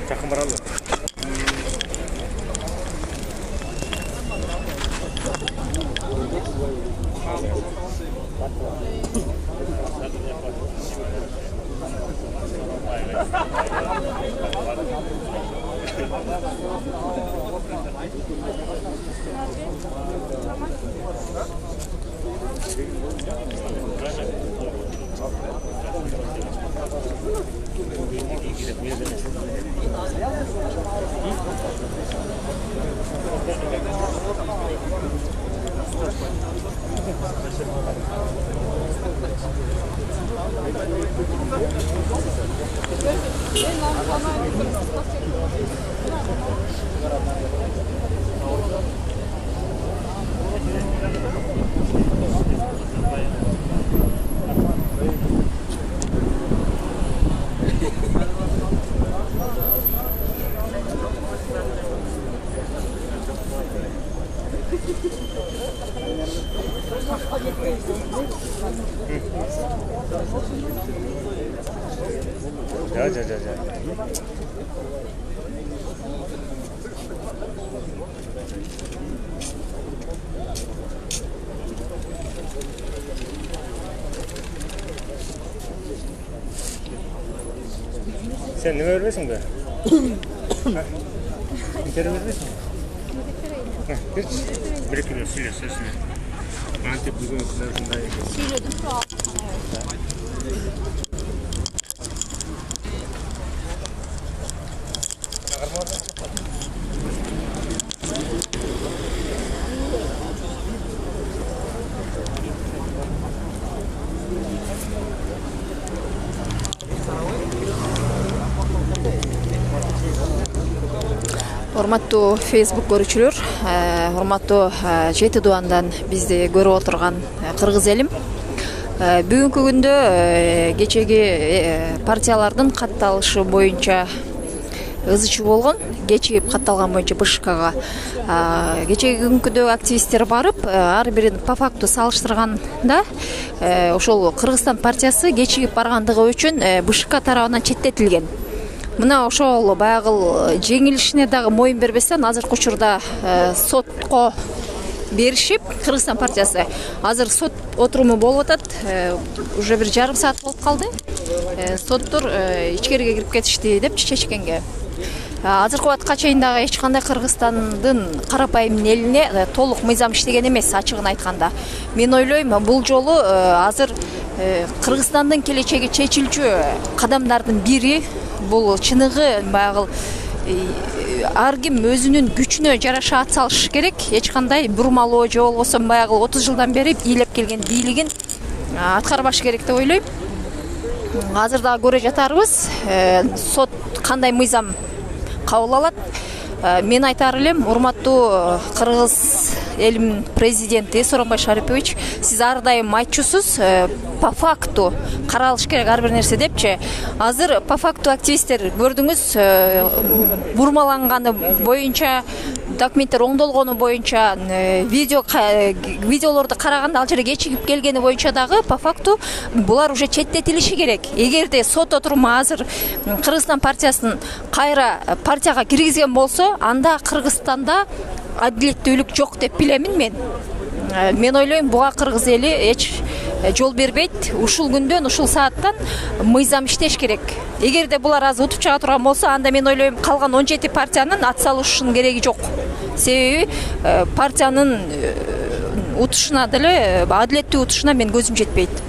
Жақын барамын. Ja. Sen ne vermesin be? İnteri vermesin mi? Hiç. Bir kilo sile. Antep bugün kızartında yedim. Siledim şu an. Урматтуу Facebook көрүүчүлөр, урматтуу Жети Дуандан бизди көрүп отурган кыргыз элим. Бүгүнкү күндө кечеги партиялардын катталышы боюнча ызычуу болгон, кечигип катталган боюнча БШКга. Кечеги күнкүдө активисттер барып, ар бирин по факту салыштырганда, ошол Кыргызстан партиясы кечигип баргандыгы үчүн БШК тарабынан четтетилген. Мына ошол баягы жеңилишине дагы моюн бербестен азыркы учурда сотко беришип, Кыргызстан партиясы азыр сот отуруму болуп атат. Уже 1,5 саат болуп калды. Соттор ичкериге кирип кетишти деп чечкенге. Азыркы убакытка чейин дагы эч кандай Кыргызстандын карапайым элине толук мыйзам иштеген эмес, ачыгын айтканда. Мен ойлойм, бул жолу азыр Кыргызстандын келечеги чечилчү кадамдардын бири. Бул чыныгы баягы ар ким өзүнүн күчүнө жараша ат салыш керек. Эч кандай бурмалоо же болбосо баягы 30 жылдан бери бийлеп келген бийлигин аткарбаш керек деп ойлойм. Азыр дагы көрө жатарбыз, сот кандай мыйзам кабыл алат. Мен айтар элем, урматтуу Кыргыз элимин президенти Сооронбай Шарипович, сиз ар дайым айтчусуз, по факту каралыш керек ар бир нерсе депчи. Азыр по факту активисттер көрдүңүз, бурмаланганы боюнча, документтер оңдолгону боюнча, видеолорду караганда ал жерге кечигип келгени боюнча дагы по факту булар уже четтетилиши керек. Эгерде сот отуруму азыр Кыргызстан партиясын кайра партияга киргизген болсо, анда Кыргызстанда адилеттүүлүк жок деп билемин мен. Мен ойлойм, буга кыргыз эли эч жол бербейт. Ушул күндөн, ушул сааттан мыйзам иштеш керек. Эгерде булар азыр утуп чыга турган болсо, анда мен ойлойм, калган 17 партиянын ат салышынын кереги жок. Себеби партиянын утушуна деле, адилеттүү утушуна мен көзүм жетпейт.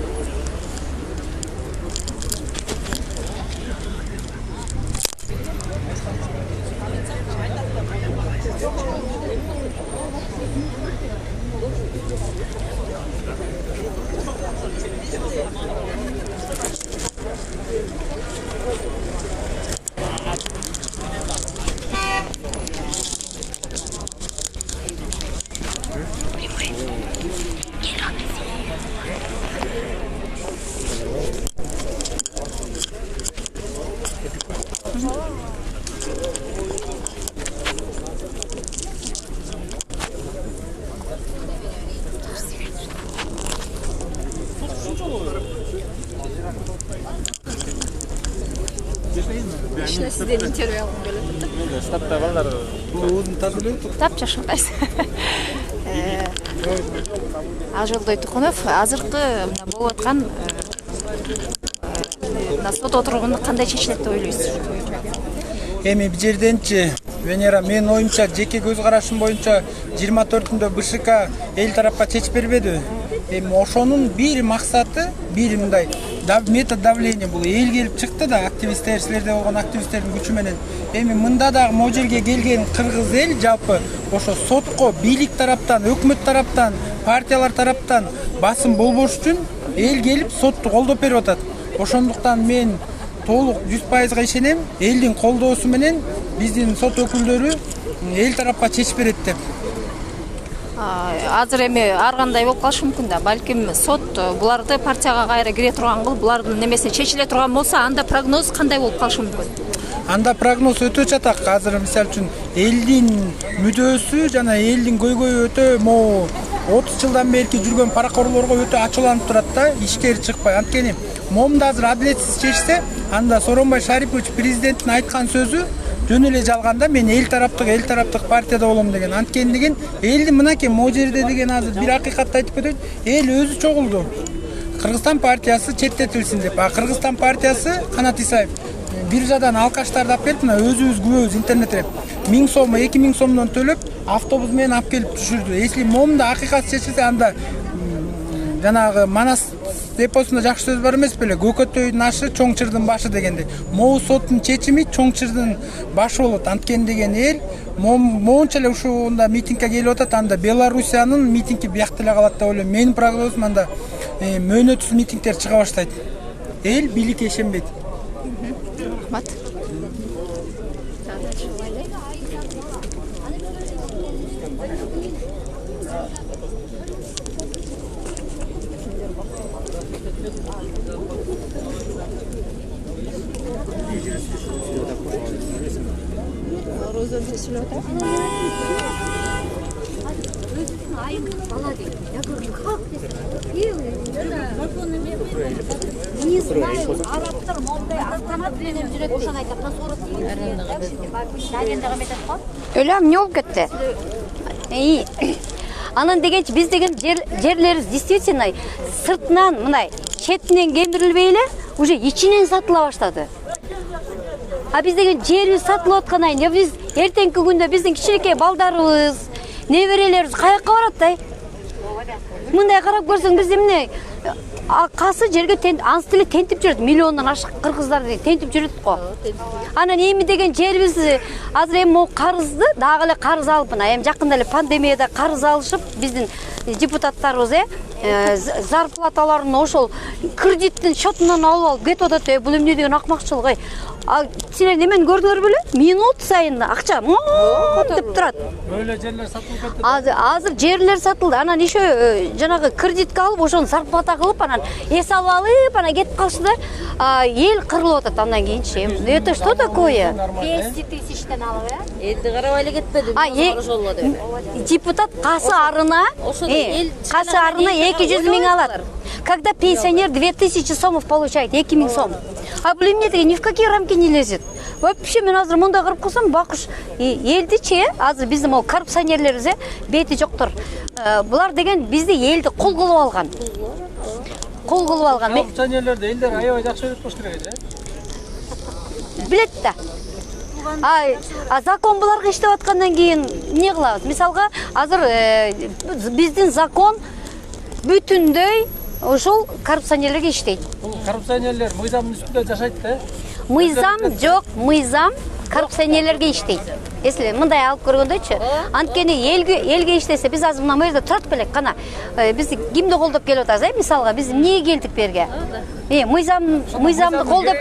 Кичине сизден интервью алгым келет. Штатта балдар өзүн тазалап тур. Тапчашындайсыз. Ажылдай Тухунов, азыркы мына болуп аткан мына сот отургунду кандай чечилет деп ойлойсуз? Эми бул жерденчи Венера менин оюмча, жеке көз карашым боюнча 24-ндө БШК эл тарапка чечип бербеди. Эми ошонун бир максаты, бир мындай метод давления бул эл келип чыкты да, активисттер, силерде болгон активисттердин күчү менен. Эми мында дагы могу жерге келген кыргыз эл жалпы ошо сотко бийлик тараптан, өкмөт тараптан, партиялар тараптан басым болбош үчүн эл келип сотту колдоп берип атат. Ошондуктан мен толук 100% ишенем, элдин колдоосу менен биздин сот өкүлдөрү эл тарапка чечип берет деп. Азыр эми ар кандай болуп калышы мүмкүн да. Балким сот буларды партияга кайра кире турган кылып, булардын немеси чечиле турган болсо, анда прогноз кандай болуп калышы мүмкүн? Анда прогноз өтө чатак. Азыр мисалы үчүн элдин мүдөөсү жана элдин көйгөйү өтө могу 30 жылдан берки жүргөн паракорлорго өтө ачууланып турат да, ишкери чыкпай. Анткени момда азыр адилетсиз чечсе, анда Сооронбай Шарипович президенттин айткан сөзү жөн эле жалганда мен эл тараптык партияда болом деген. Анткени деген элдин мынакей могу жерде деген азыр бир акыйкатты айтып кетет, эл өзү чогулду. Кыргызстан партиясы четтетилсин деп. Кыргызстан партиясы Канат Исаев биржадан алкаштарды алып келип, мына өзүбүз күбөбүз интернетте 1000 сом, 2000 сомдон төлөп, автобус менен алып келип түшүрдү. Если момда акыйкат чечилсе, анда жанагы Манас депосунда жакшы сөз бар эмес беле, көкөтөйдүн ашы чоң чырдын башы дегенде. Могу соттун чечими чоң чырдын башы болот. Анткени деген эл моунча эле ушунда митингге келип атат, анда Белоруссиянын митинги биякта эле калат деп ойлойм. Менин прогнозум анда мөөнөтсүз митингдер чыга баштайт. Эл бийликке ишенбейт. Рахмат. Не знаю, арабтар мондай автомат менен жүрөт, ошон айтат, Өлем не болуп кетти? Анан дегенчи биз деген жерлерибиз действительно сыртынан мынай четинен кемирилбей эле уже ичинен сатыла баштады. А биз деген жерибиз сатылып аткандан кийин биз эртеңки күндө биздин кичинекей балдарыбыз, неберелерибиз каяка барат да? Мындай карап көрсөң биз эмне касы жерге ансы деле тентип жүрөт, миллиондон ашык кыргыздар тентип жүрөт го. Анан эми деген жерибиз азыр эми могу карызды дагы эле карыз алып, эми жакында эле пандемияда карыз алышып, биздин депутаттарыбыз зарплаталарын ошол кредиттин счетунан алып кетип атат. Бул эмне деген акмакчылык. Силер немени көрдүңөр беле? Минут сайын акча деп турат. Böyle жерler satılıp кетти. Азыр жерлер сатылды. Анан еще жанагы кредитке алып, ошону зарплата кылып, анан эс алып, анан кетип калышты. Эл кырылып атат андан кийинчи. Это что такое? 200 тысячтан алып, Элди карабай эле кетпеди. Депутат касы арына 200 миң алат. Когда пенсионер 2000 сомов получает, 2000 сом. А бул эмне деген ни в какие рамки не лезет. Вообще мен азыр мында кырып калсам, бакыш элдичи, азыр биздин могу коррупционерлерибиз бети жоктур. Булар деген бизди элди кол кылып алган. Кол кылып алган. Коррупционерлерди элдер аябай жакшы көрөт болуш керек Билет да. Закон буларга иштеп аткандан кийин эмне кылабыз? Мисалга, азыр биздин закон бүтүндөй ошол коррупционерлерге иштейт. Коррупционерлер мыйзамдын үстүндө жашайт да. Мыйзам жок, мыйзам коррупционерлерге иштейт. Если мындай алып көргөндөчү, анткени элге иштесе, биз азыр мына жерде турат белек кана. Биз кимди колдоп келип атабыз, мисалга биз эмнеге келдик берге? Мыйзамды колдоп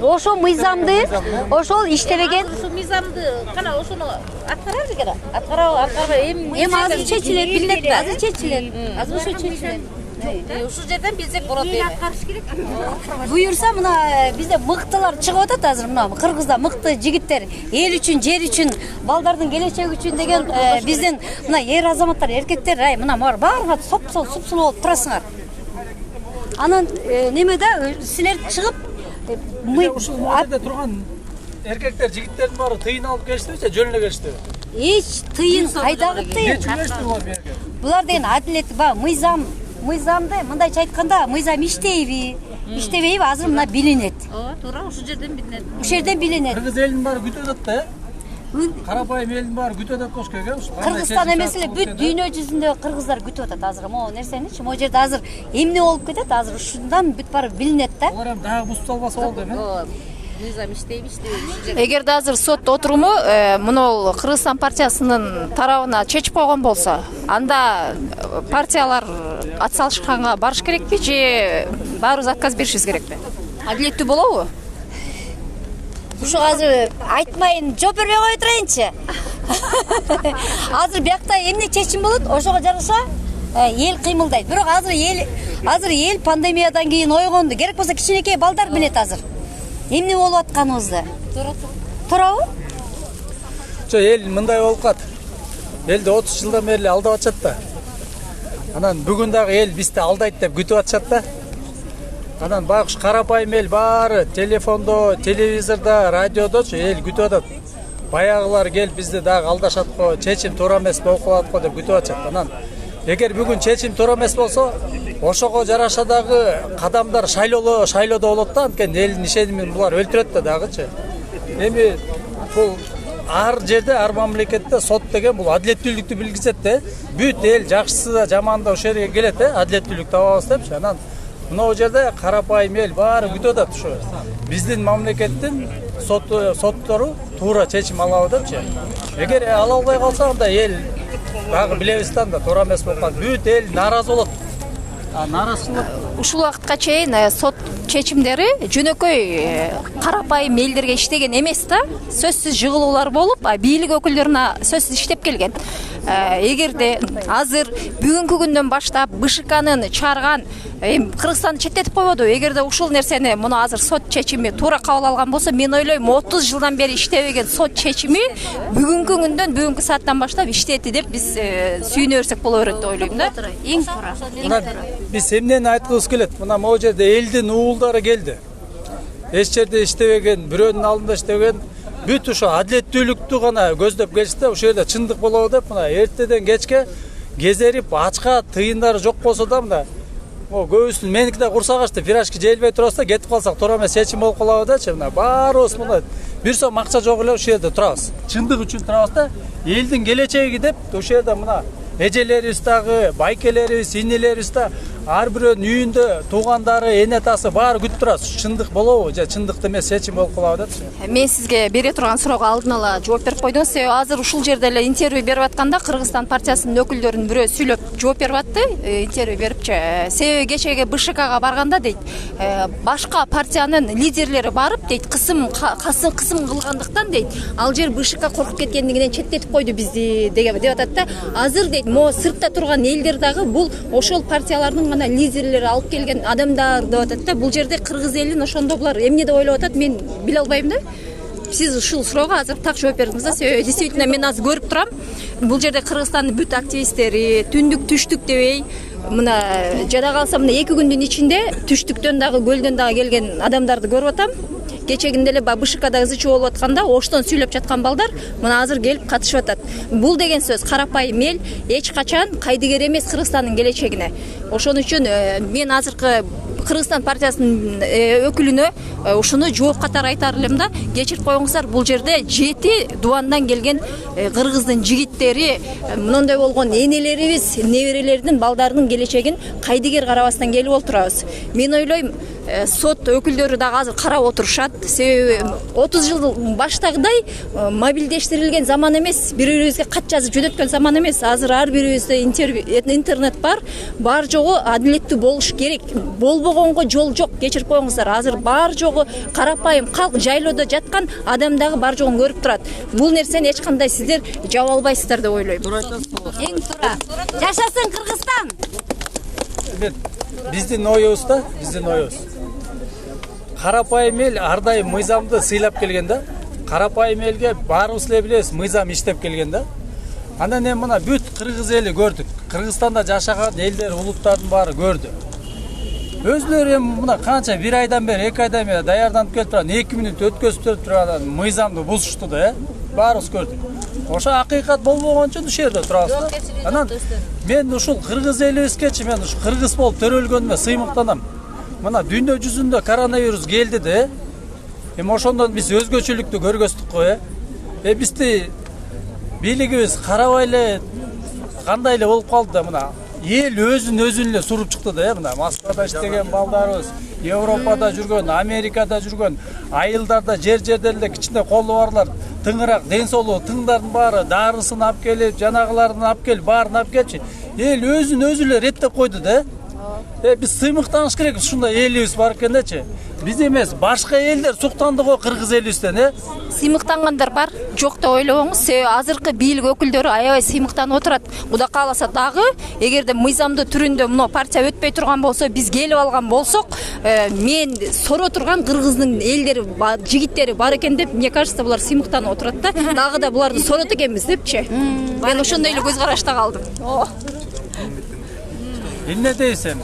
ошо мыйзамды, ошол иштебеген Мыйзамды кана ошону аткарабыз экен. Аткарабы эми азыр чечилет, билет, азыр чечилет. Азыр ошо чечилет. Ушул жерден билсек болот эми. аткарыш керек. буюрса мына бизде мыктылар чыгып атат азыр, мына Кыргызда мыкты жигиттер, эл үчүн, жер үчүн, балдардын келечеги үчүн деген биздин мына эр азаматтар, эркектер, мына баарыга супсул болуп турасыңар. Анан немеде силер чыгып Ушул жерде турган эркектер, жигиттердин баары тыйын алып келиштиби же жөн эле келиштиби? Эч тыйын кайдагы тыйын? Нече келиштиби булар бу жерге? Булар деген адилет ба, мыйзамды мындайча айтканда мыйзам иштейби, иштебейби азыр мына билинет. Ооба, туура ушул жерден билинет. Ушул жерден билинет. Кыргыз элинин баары күтүп атат да, карапайым элдин баары күтүп атат болуш керек э? Кыргызстан эмес эле бүт дүйнө жүзүндө кыргыздар күтүп атат азыр могу нерсеничи. Могу жерде азыр эмне болуп кетет, азыр ушундан бүт баары билинет да. Алар эми дагы бузуп салбаса болду эми. Ооба. Мыйзам иштейби, иштебейби ушул жерде. Эгерде азыр сот отуруму мына Кыргызстан партиясынын тарабына чечип койгон болсо, анда партиялар ат салышканга барыш керекпи же баарыбыз отказ беришибиз керекпи? Адилеттүү болобу? Ушу азыр айтмайын, жооп бербей кое турайынчы. Азыр биякта эмне чечим болот, ошого жараша эл кыймылдайт. Бирок азыр эл пандемиядан кийин ойгонду. Керек болсо кичинекей балдар билет азыр. Эмне болуп атканыбызды. Туурабы? Эл мындай болуп калат. Элди 30 жылдан бери алдап атышат да. Анан бүгүн дагы эл бизди алдайт деп күтүп атышат да. Анан байкуш карапайым эл баары телефондо, телевизордо, радиодочу эл күтүп атат. Баягылар келип бизди дагы алдашат го, чечим туура эмес болуп калат го деп күтүп атышат. Анан эгер бүгүн чечим туура эмес болсо, ошого жараша дагы кадамдар шайлоодо болот да, анткени элдин ишенимин булар өлтүрөт да дагычы. Эми бул ар жерде, ар мамлекетте сот деген бул адилеттүүлүктү билгизет да. Бүт эл жакшысы да, жаманы да ошол жерге келет да, адилеттүүлүк табабыз депчи. Анан мына жерде карапайым эл баары күтүп атат ушу. Биздин мамлекеттин соттору туура чечим алабы депчи. Эгер ала албай калса анда эл дагы билебиз да, туура эмес болуп калат. Бүт эл нааразы болот. Нааразычылык Ушул убакытка чейин сот чечимдери жөнөкөй карапайым элдерге иштеген эмес да, сөзсүз жыгылуулар болуп, бийлик өкүлдөрүнө сөзсүз иштеп келген. Эгерде азыр бүгүнкү күндөн баштап БШКнын чыгарган Кыргызстанды четтетип койбоду. Эгерде ушул нерсени муну азыр сот чечими туура кабыл алган болсо, мен ойлойм 30 жылдан бери иштебеген сот чечими бүгүнкү күндөн, бүгүнкү сааттан баштап иштети деп биз сүйүнө берсек боло берет деп ойлойм да. Эң туура. Биз эмнени айткыбыз келет? Мына могу жерде элдин уулдары келди. Эч жерде иштебеген, бирөөнүн алдында иштебеген, бүт ошо адилеттүүлүктү гана көздөп келишти. Ошол жерде чындык болобу деп мына эртеден кечке кезерип, ачка тыйындары жок болсо да мына көбүсүн меники да курсак ачты, пирожки жейлбей турабыз да, кетип калсак туура эмес чечим болуп калабы дечи. Мына баарыбыз мына бир сом акча жок эле ошол жерде турабыз. Чындык үчүн турабыз да, элдин келечеги деп ошол жерде мына эжелерибиз дагы, байкелерибиз, инелерибиз да ар бирөөнүн үйүндө туугандары, эне атасы баары күтүп турат. Чындык болобу же чындыкты эмес чечим болуп калабы депчи. Мен сизге бере турган суроого алдын ала жооп берип койдуңуз. Себеби азыр ушул жерде эле интервью берип атканда Кыргызстан партиясынын өкүлдөрүнүн бирөө сүйлөп жооп берип атты, интервью берипчи. Себеби кечеге БШКга барганда дейт, башка партиянын лидерлери барып дейт, кысым кылгандыктан дейт, ал жер БШК коркуп кеткендигинен четтетип койду бизди деп атат да. Азыр дейт, мо сыртта турган элдер дагы бул ошол партиялардын гана лидерлери алып келген адамдар деп атат да. Бул жерде кыргыз элин ошондо булар эмне деп ойлоп атат, мен биле албайм да. Сиз ушул суроого азыр так жооп бердиңиз да. Себеби действительно мен азыр көрүп турам, бул жерде Кыргызстандын бүт активисттери түндүк түштүк дебей, мына жада калса мына 2 күндүн ичинде түштүктөн дагы көлдөн дагы келген адамдарды көрүп атам. Кечегинде эле БШКда ызычы болуп атканда оштон сүйлөп жаткан балдар мына азыр келип катышып атат. Бул деген сөз карапайым эл эч качан кайдыгер эмес Кыргызстандын келечегине. Ошон үчүн мен азыркы Кыргызстан партиясынын өкүлүнө ушуну жооп катары айтар элем да. Кечирип коюңуздар, бул жерде 7 дубандан келген кыргыздын жигиттери, мындай болгон энелерибиз, неберелердин, балдарынын келечегин кайдыгер карабастан келип отурабыз. Мен ойлойм, сот өкүлдөрү дагы азыр карап отурушат. Себеби 30 жыл баштагыдай мобилдештирилген заман эмес, бири-бирибизге кат жазып жөнөткөн заман эмес. Азыр ар бирибизде интернет бар. Бар жогу адилеттүү болуш керек. Болбогонго жол жок. Кечирип коюңуздар, азыр бар жогу карапайым калк жайлоодо жаткан адам дагы бар жогун көрүп турат. Бул нерсени эч кандай сиздер жаба албайсыздар деп ойлойм. Эң туура. Жашасын Кыргызстан. Биздин оюбуз да, карапайым эл ар дайым мыйзамды сыйлап келген да. Карапайым элге баарыбыз эле билебиз, мыйзам иштеп келген да. Андан эми мына бүт кыргыз эли көрдүк. Кыргызстанда жашаган элдер, улуттардын баары көрдү. Өзлөрү эми мына канча 1 айдан бери 2 айдан бери даярданып келип турган 2 мүнөт өткөзүп турган мыйзамды бузушту да, баарыбыз көрдүк. Ошо акыйкат болбогон үчүн ушул жерде турабыз. Анан мен ушул кыргыз элибизгечи мен ушу кыргыз болуп төрөлгөнүмө сыймыктанам. Мына дүйнө жүзүндө коронавирус келди да. Эми ошондон биз өзгөчөлүктү көргөздүк го. Бизди бийлигибиз карабай эле кандай эле болуп калды да мына. Эл өзүн эле суруп чыкты да, мына Москвада иштеген балдарыбыз, Европада жүргөн, Америкада жүргөн, айылдарда жер-жерде эле кичине колу барлар, тыңыраак, ден соолугу тыңдардын баары дарысын алып келип, жанагыларын алып келип, баарын алып келипчи. Эл өзүн эле реттеп койду да. Биз сыймыктаныш керек, ушундай элибиз бар экен дечи. Биз эмес, башка элдер суктанды го кыргыз элибизден, Сыймыктангандар бар, жок деп ойлобоңуз. Себеби азыркы бийлик өкүлдөрү аябай сыймыктанып отурат. Кудай кааласа дагы, эгерде мыйзамдуу түрүндө мына партия өтпөй турган болсо, биз келип алган болсок, мен сороо турган кыргыздын элдери, жигиттери бар экен деп, мне кажется, булар сыймыктанып отурат да. Дагы да буларды сорот экенбиз депчи. Мен ошондой эле көз карашта калдым. Эмне дейсиң?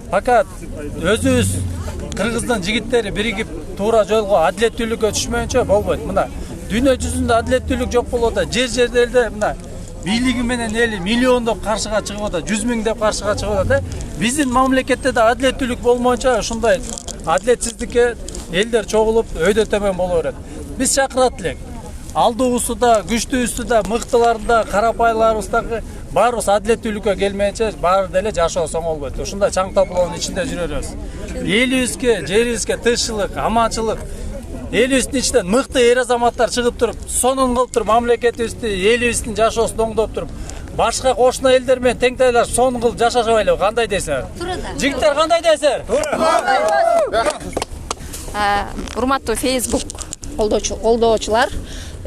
Пока өзүбүз кыргыздын жигиттери биригип туура жолго адилеттүүлүккө түшмөйүнчө болбойт. Мына дүйнө жүзүндө адилеттүүлүк жок болуп атат. Жер-жерлерде мына бийлиги менен эли миллиондоп каршыга чыгып атат, 100 миң деп каршыга чыгып атат. Биздин мамлекетте да адилеттүүлүк болмоюнча ушундай адилетсиздикке элдер чогулуп өйдө төмөн боло берет. Биз чакырат элек. Алдуусу да, күчтүүсү да, мыктылары да, карапайларыбыз дагы баарыбыз адилеттүүлүккө келмейинче баары деле жашоосу оңолбойт. Ушундай чаң топлоонун ичинде жүрөбүз. Элибизге, жерибизге тынччылык, аманчылык, элибиздин ичинен мыкты эр азаматтар чыгып туруп, сонун кылып туруп мамлекетибизди, элибиздин жашоосун оңдоп туруп, башка кошуна элдер менен теңтайлаш сонун кылып жашашабайлы, кандай дейсиңер? Жигиттер кандай дейсиңер? Урматтуу Facebook колдоочулар,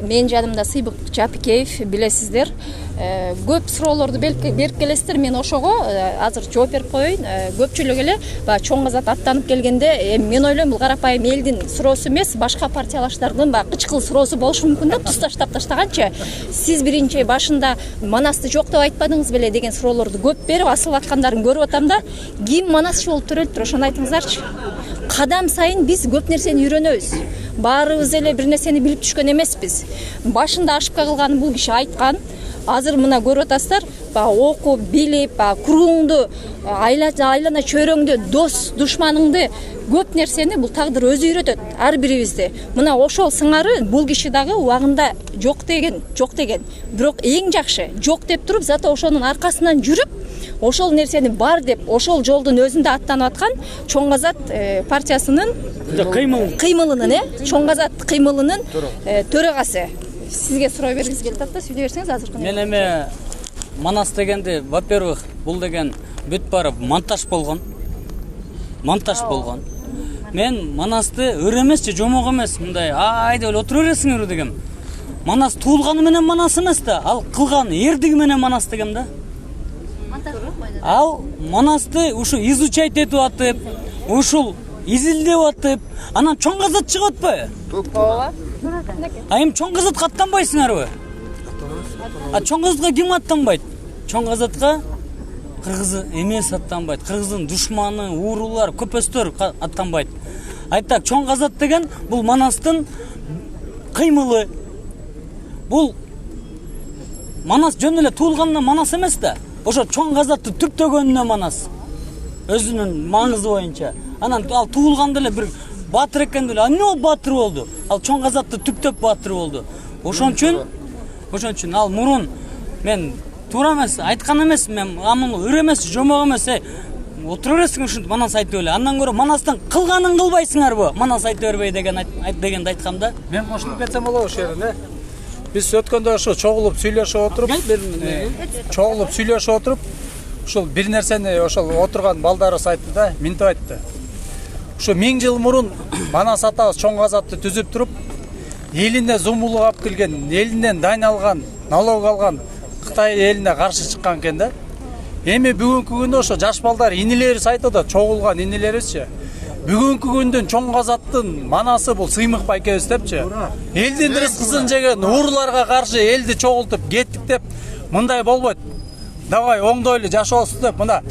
мен жанымда Сыйбык Жапикеев, билесиздер. Көп суроолорду берип келесиздер, мен ошого азыр жооп берип коеюн. Көпчүлүк эле баягы чоң азат аттанып келгенде, мен ойлойм бул карапайым элдин суроосу эмес, башка партиялаштардын баягы кычкыл суроосу болушу мүмкүн да, тусташтап таштаганчы. Сиз биринчи башында Манасты жок деп айтпадыңыз беле деген суроолорду көп берип асылып аткандарын көрүп атам да. Ким Манасчы болуп төрөлүптүр, ошону айтыңыздарчы. Кадам сайын биз көп нерсени үйрөнөбүз. Баарыбыз эле бир нерсени билип түшкөн эмеспиз. Башында ошибка кылганын бул киши айткан. Азыр мына көрүп атасыздар, окуп, билип, курууңду, айлана чөйрөңдү, дос, душманыңды көп нерсени бул тагдыр өзү үйрөтөт ар бирибизди. Мына ошол сыңары бул киши дагы убагында жок деген. Бирок эң жакшы жок деп туруп, зато ошонун аркасынан жүрүп, ошол нерсени бар деп, ошол жолдун өзүндө аттанып аткан Чоң Азат партиясынын кыймылынын, Чоң Азат кыймылынын төрагасы. Сизге суроо бергиз келип атат да, сүйлөй берсеңиз азыркы. Мен эме Манас дегенде, во-первых, бул деген бүт барып монтаж болгон. Мен Манасты өр эмесчи, жомок эмес, мындай айда эле отура бересиңер дегем. Манас туулганы менен Манас эмес да, ал кылган эрдиги менен Манас дегем да. Ал Манасты ушу изучать этип атып, ушул изилдеп атып, анан Чоң Азат чыгып атпайбы? Ооба. Эми Чоң Азатка аттанбайсыңарбы? Чоң Азатка ким аттанбайт? Чоң Азатка кыргыз эмес аттанбайт. Кыргыздын душманы, уурулар, көпөстөр аттанбайт. Айтак, Чоң Азат деген бул Манастын кыймылы. Бул Манас жөн эле туулганынан Манас эмес да. Ошо Чоң Азатты түптөгөнүнө Манас. Өзүнүн маңызы боюнча. Анан ал туулганда эле бир батыр экен деле, эмне батыр болду? Ал Чоң Азатты түптөп батыр болду. Ошон үчүн ал мурун мен туура эмес, айткан эмес, мен амыл өр эмес, жомок эмес, отура бересиң ушинтип Манас айтып эле. Андан көрө Манастын кылганын кылбайсыңарбы? Манас айта бербей дегенди айткам да. Мен кошулуп кетсем болобу ошол жерде. Биз өткөндө ошо чогулуп сүйлөшүп отуруп, ушул бир нерсени ошол отурган балдарыбыз айтты да, минтип айтты. Ушу 1000 жыл мурун Манас атабыз Чоң Азатты түзүп туруп, элине зумбулук алып келген, элинен дайн алган, налог алган Кытай элине каршы чыккан экен да. Эми бүгүнкү күндө ошо жаш балдар инилерибиз айтат да, чогулган инилерибизчи. Бүгүнкү күндүн Чоң Азаттын Манасы бул Сыймыкбай экебиз депчи. Элдин рызкысын жеген ууруларга каршы элди чогултуп кеттик деп, мындай болбойт. Давай оңдойлу жашоосу деп, мына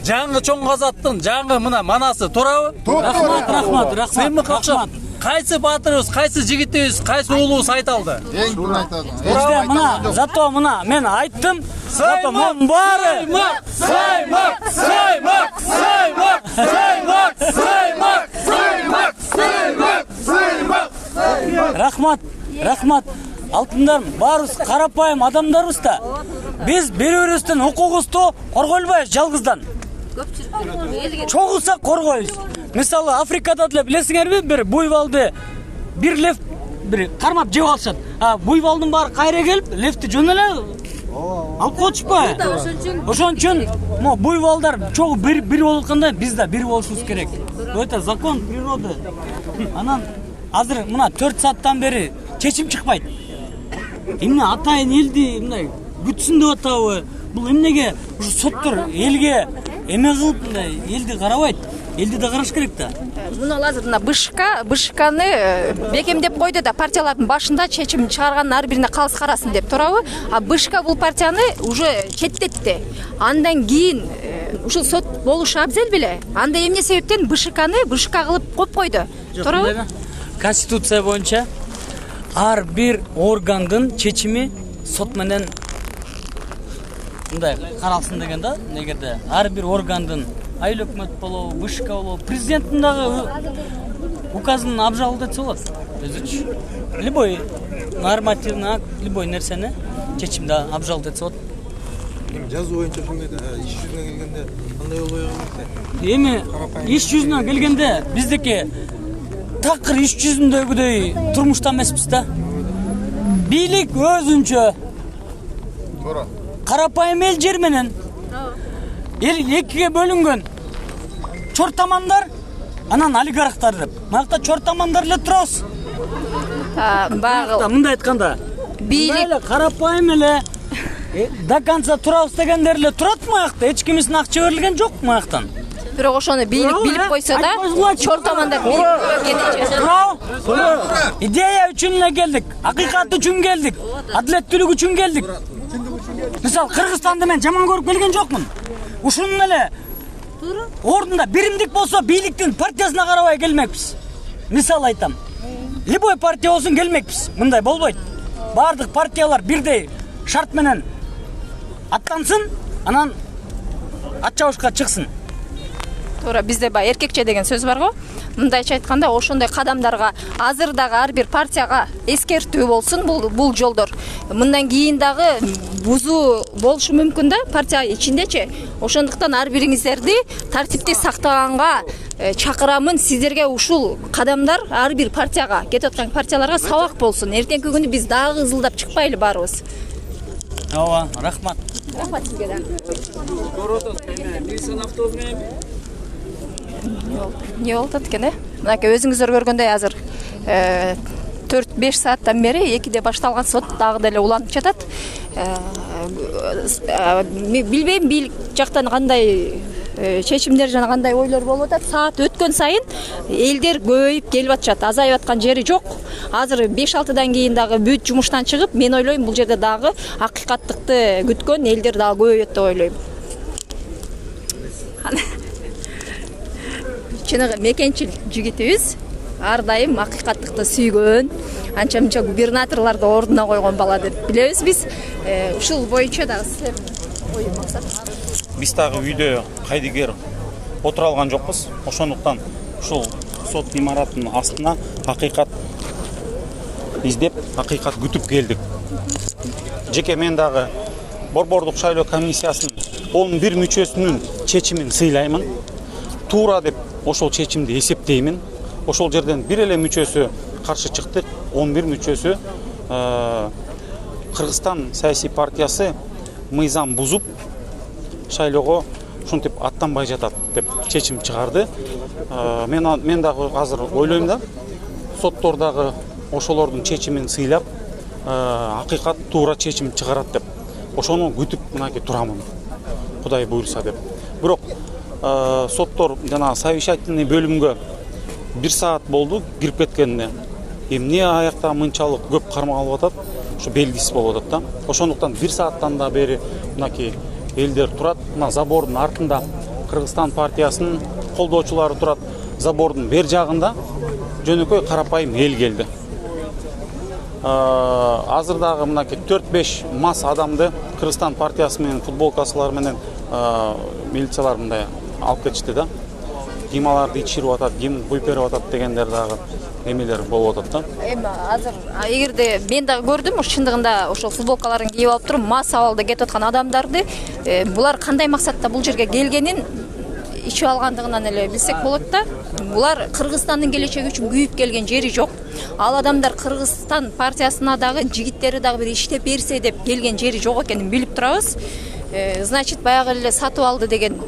жаңы чоң казаттын жаңы мына манасы туурабы? Рахмат. Сыймык окшоп. Кайсы батырыбыз, кайсы жигитибиз, кайсы уулубуз айта алды? Эң дурун айтады. Бизде мына, зато мына мен айттым. Зато мен бары Рахмат. Алтындарым, барыбыз карапайым адамдарбыз да. Биз бири-бирибиздин укугубузду коргойбайбыз жалгыздан. Чогулса коргойбуз. Мисалы Африкада деле билесиңерби, бир буйвалды бир лев бир кармап жеп алышат. Буйвалдын баары кайра келип, левти жөн эле алып кочпайбы? Ошон үчүн mo буйвалдар чогуу бир болуп атканда биз да бир болушубуз керек. Это закон природы. Анан азыр мына 4 сааттан бери чечим чыкпайт. Эмне атайын элди мындай күтсүн деп атабы? Бул эмнеге ушу соттор элге эме кылып мындай элди карабайт? Элди да караш керек да. Муну азыр мына БШКны бекемдеп койду да партиялардын башында чечим чыгарганын ар бирине калыс карасын деп туурабы? БШК бул партияны уже четтетти. Андан кийин ушул сот болушу абзел беле? Анда эмне себептен БШК кылып коюп койду? Туурабы? Конституция боюнча ар бир органдын чечими сот менен мындай каралсын деген да. Негерде ар бир органдын айыл өкмөт болобу, БШК болобу, президенттин дагы указын абжалды этсе болот. Өзүчү. Любой нормативный акт, любой нерсени чечимди абжалды этсе болот. Жазуу боюнча ушундай да, иш жүзүнө келгенде кандай болбой калат? Эми иш жүзүнө келгенде биздики такыр иш жүзүндөгүдөй турмушта эмеспиз да. Бийлик өзүнчө. Туура. Карапайым эл жер менен эл экиге бөлүнгөн. Чортамандар, анан олигархтар деп. Мынакта чортамандар эле турабыз. Багы Мындай айтканда, бийлик карапайым эле до конца турабыз дегендер эле турат мынакта. Эч кимисин акча берилген жок мынактан. бирок ошону бийлик билип койсо да, чортамандар идея үчүн эле келдик, акыйкат үчүн келдик, адилеттүүлүк үчүн келдик. Мисал Кыргызстанды мен жаман көрүп келген жокмун. Ушунун эле ордунда биримдик болсо бийликтин партиясына карабай келмекпиз. Мисал айтам. Любой партия болсун келмекпиз. Мындай болбойт. Бардык партиялар бирдей шарт менен аттансын, анан ат чабышка чыксын. Туура, бизде баягы эркекче деген сөз бар го. Мындайча айтканда, ошондой кадамдарга азыр дагы ар бир партияга эскертүү болсун бул жолдор. Мындан кийин дагы бузуу болушу мүмкүн да партия ичиндечи. Ошондуктан ар бириңиздерди тартипти сактаганга чакырамын. Сиздерге ушул кадамдар ар бир партияга, кетип аткан партияларга сабак болсун. Эртеңки күнү биз дагы ызылдап чыкпайлы баарыбыз. Ооба, рахмат. Рахмат сизге да. Не болуп атат экен, Мынакей өзүңүздөр көргөндөй азыр 4-5 сааттан бери 2де башталган сот дагы деле уланып жатат. Билбейм бийлик жактан кандай чечимдер жана кандай ойлор болуп атат. Саат өткөн сайын элдер көбөйүп келип атышат. Азайып аткан жери жок. Азыр 5-6дан кийин дагы бүт жумуштан чыгып, мен ойлойм бул жерде дагы акыйкаттыкты күткөн элдер дагы көбөйөт деп ойлойм. Чыныгы мекенчил жигитибиз ар дайым акыйкаттыкты сүйгөн, анча-мынча губернаторлорду ордуна койгон бала деп билебиз биз. Ушул боюнча дагы силердин ой максатыңыз? Биз дагы үйдө кайдыгер отура алган жокпуз. Ошондуктан ушул сот имаратынын астына акыйкат издеп, акыйкат күтүп келдик. Жеке мен дагы Борбордук шайлоо комиссиясынын 11 мүчөсүнүн чечимин сыйлаймын. Туура деп ошол чечимди эсептеймин. Ошол жерден бир эле мүчөсү каршы чыкты. 11 мүчөсү Кыргызстан саясий партиясы мыйзам бузуп шайлоого ушинтип аттанбай жатат деп чечим чыгарды. Мен дагы азыр ойлойм да, соттор дагы ошолордун чечимин сыйлап, акыйкат туура чечим чыгарат деп. Ошону күтүп мынакей турамын. Кудай буйрса деп. Бирок соттор жана совещательный бөлүмгө 1 саат болду кирип кеткенине. Эмне аякта мынчалык көп кармалып атат, ошо белгисиз болуп атат да. Ошондуктан 1 сааттан да бери мынакей элдер турат, мына забордун артында Кыргызстан партиясынын колдоочулары турат. Забордун бер жагында жөнөкөй карапайым эл келди. Азыр дагы мынакей 4-5 мас адамды Кыргызстан партиясы менен футболкасылар менен милициялар мындай алып кетишти да. Ким аларды ичирип атат, ким куюп берип атат дегендер дагы эмелер болуп атат да. Эми азыр эгерде мен дагы көрдүм, чындыгында ошол футболкаларын кийип алып туруп мас абалда кетип аткан адамдарды, булар кандай максатта бул жерге келгенин ичип алгандыгынан эле билсек болот да. Булар Кыргызстандын келечеги үчүн күйүп келген жери жок. Ал адамдар Кыргызстан партиясына дагы жигиттери дагы бир иштеп берсе деп келген жери жок экенин билип турабыз. Значит, баягы эле сатып алды деген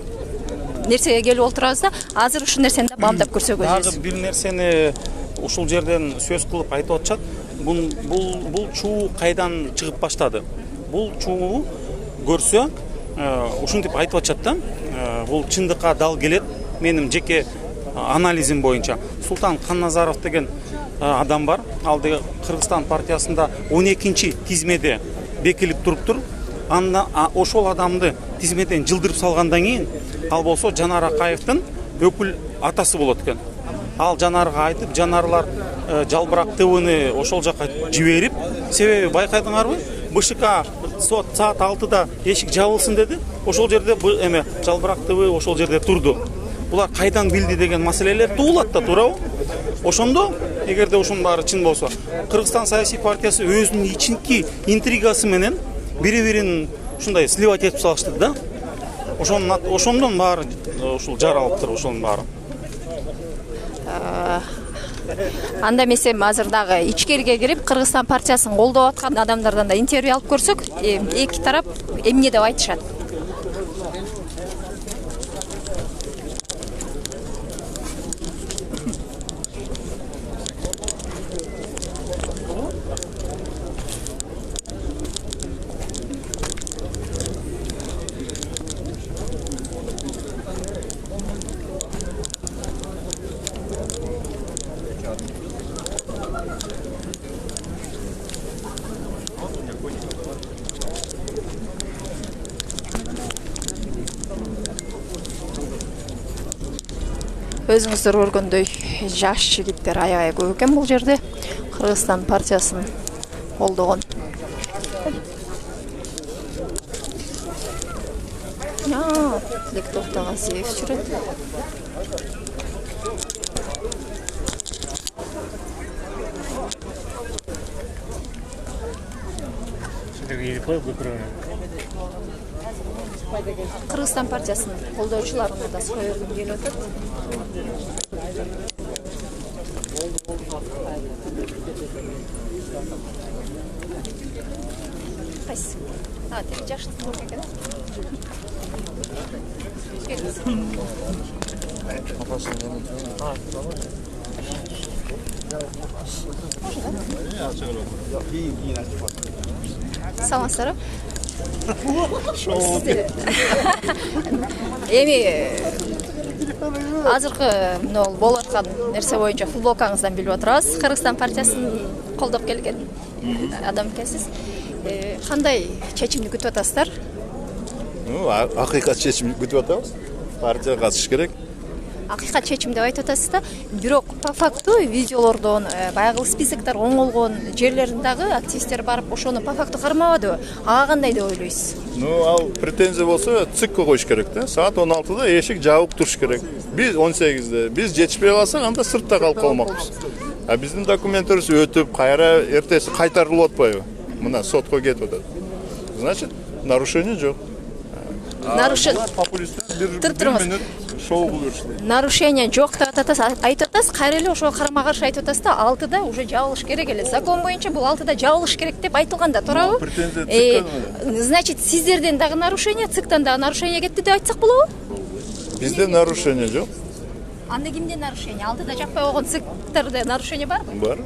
нерсеге келип отурабыз да. Азыр ушул нерсени да бамдап көрсөкөбүз. Дагы бир нерсени ушул жерден сөз кылып айтып атышат. Бул чуу кайдан чыгып баштады? Бул чуу көрсө, ушинтип айтып атышат да. Бул чындыкка дал келет. Менин жеке анализим боюнча Султан Канназаров деген адам бар. Ал деги Кыргызстан партиясында 12-чи тизмеде бекилип туруптур. Анда ошол адамды тизмеден жылдырып салгандан кийин ал болсо Жанар Акаевдин өкүл атасы болот экен. Ал Жанарга айтып, Жанарлар Жалбырак ТВны ошол жака жиберип, себеби байкадыңарбы? БШК сот саат 6-да эшик жабылсын деди. Ошол жерде эме Жалбырак ТВ ошол жерде турду. Булар кайдан билди деген маселелер туулат да, туурабы? Ошондо, эгерде ушунун баары чын болсо, Кыргызстан саясий партиясы өзүнүн ичинки интригасы менен бири-бирин ушундай сливать этип салышты да. Ошондон баары ушул жаралыптыр, ошонун баары. Анда эмесем азыр дагы ичкериге кирип Кыргызстан партиясын колдоп аткан адамдардан да интервью алып көрсөк, эки тарап эмне деп айтышат. Өзүңүздөр көргөндөй жаш жигиттер аябай көп экен бул жерде. Кыргызстан партиясын колдогон. Тилек Токтогазиев жүрөт. Кыргызстан партиясынын колдоочуларына да сойгун келип атат. Кайсы? Тек жаштык болуп экен. Саламатсыздарбы? Эми азыркы болуп аткан нерсе боюнча футболкаңыздан билип отурабыз. Кыргызстан партиясын колдоп келген адам экенсиз. Кандай чечимди күтүп атасыздар? Акыйкат чечим күтүп атабыз. Партия катышыш керек. Акыйкат чечим деп айтып атасыз да. Бирок по факту видеолордон баягы списоктор оңолгон жерлердин дагы активисттер барып ошону по факту кармабадыбы? Ага кандай деп ойлойсуз? Ал претензия болсо ЦИКке коюш керек да. Саат 16-да эшик жабык туруш керек. Биз 18-де. Биз жетишпей калсак, анда сыртта калып калмакпыз. Биздин документтерибиз өтүп, кайра эртеси кайтарылып атпайбы? Мына сотко кетип атат. Значит, нарушение жок. Нарушение. Бир мүнөт шоу кылышты. Нарушение жок деп айтып атасыз, кайра эле ошого карама каршы айтып атасыз да, 6-да уже жабылыш керек эле. Закон боюнча бул 6-да жабылыш керек деп айтылган да, туурабы? Значит, сиздерден дагы нарушение, ЦИКтан дагы нарушение кетти деп айтсак болобу? Бизде нарушение жок. Анда кимде нарушение? 6-да жакпай койгон ЦИКтерде нарушение барбы? Бар.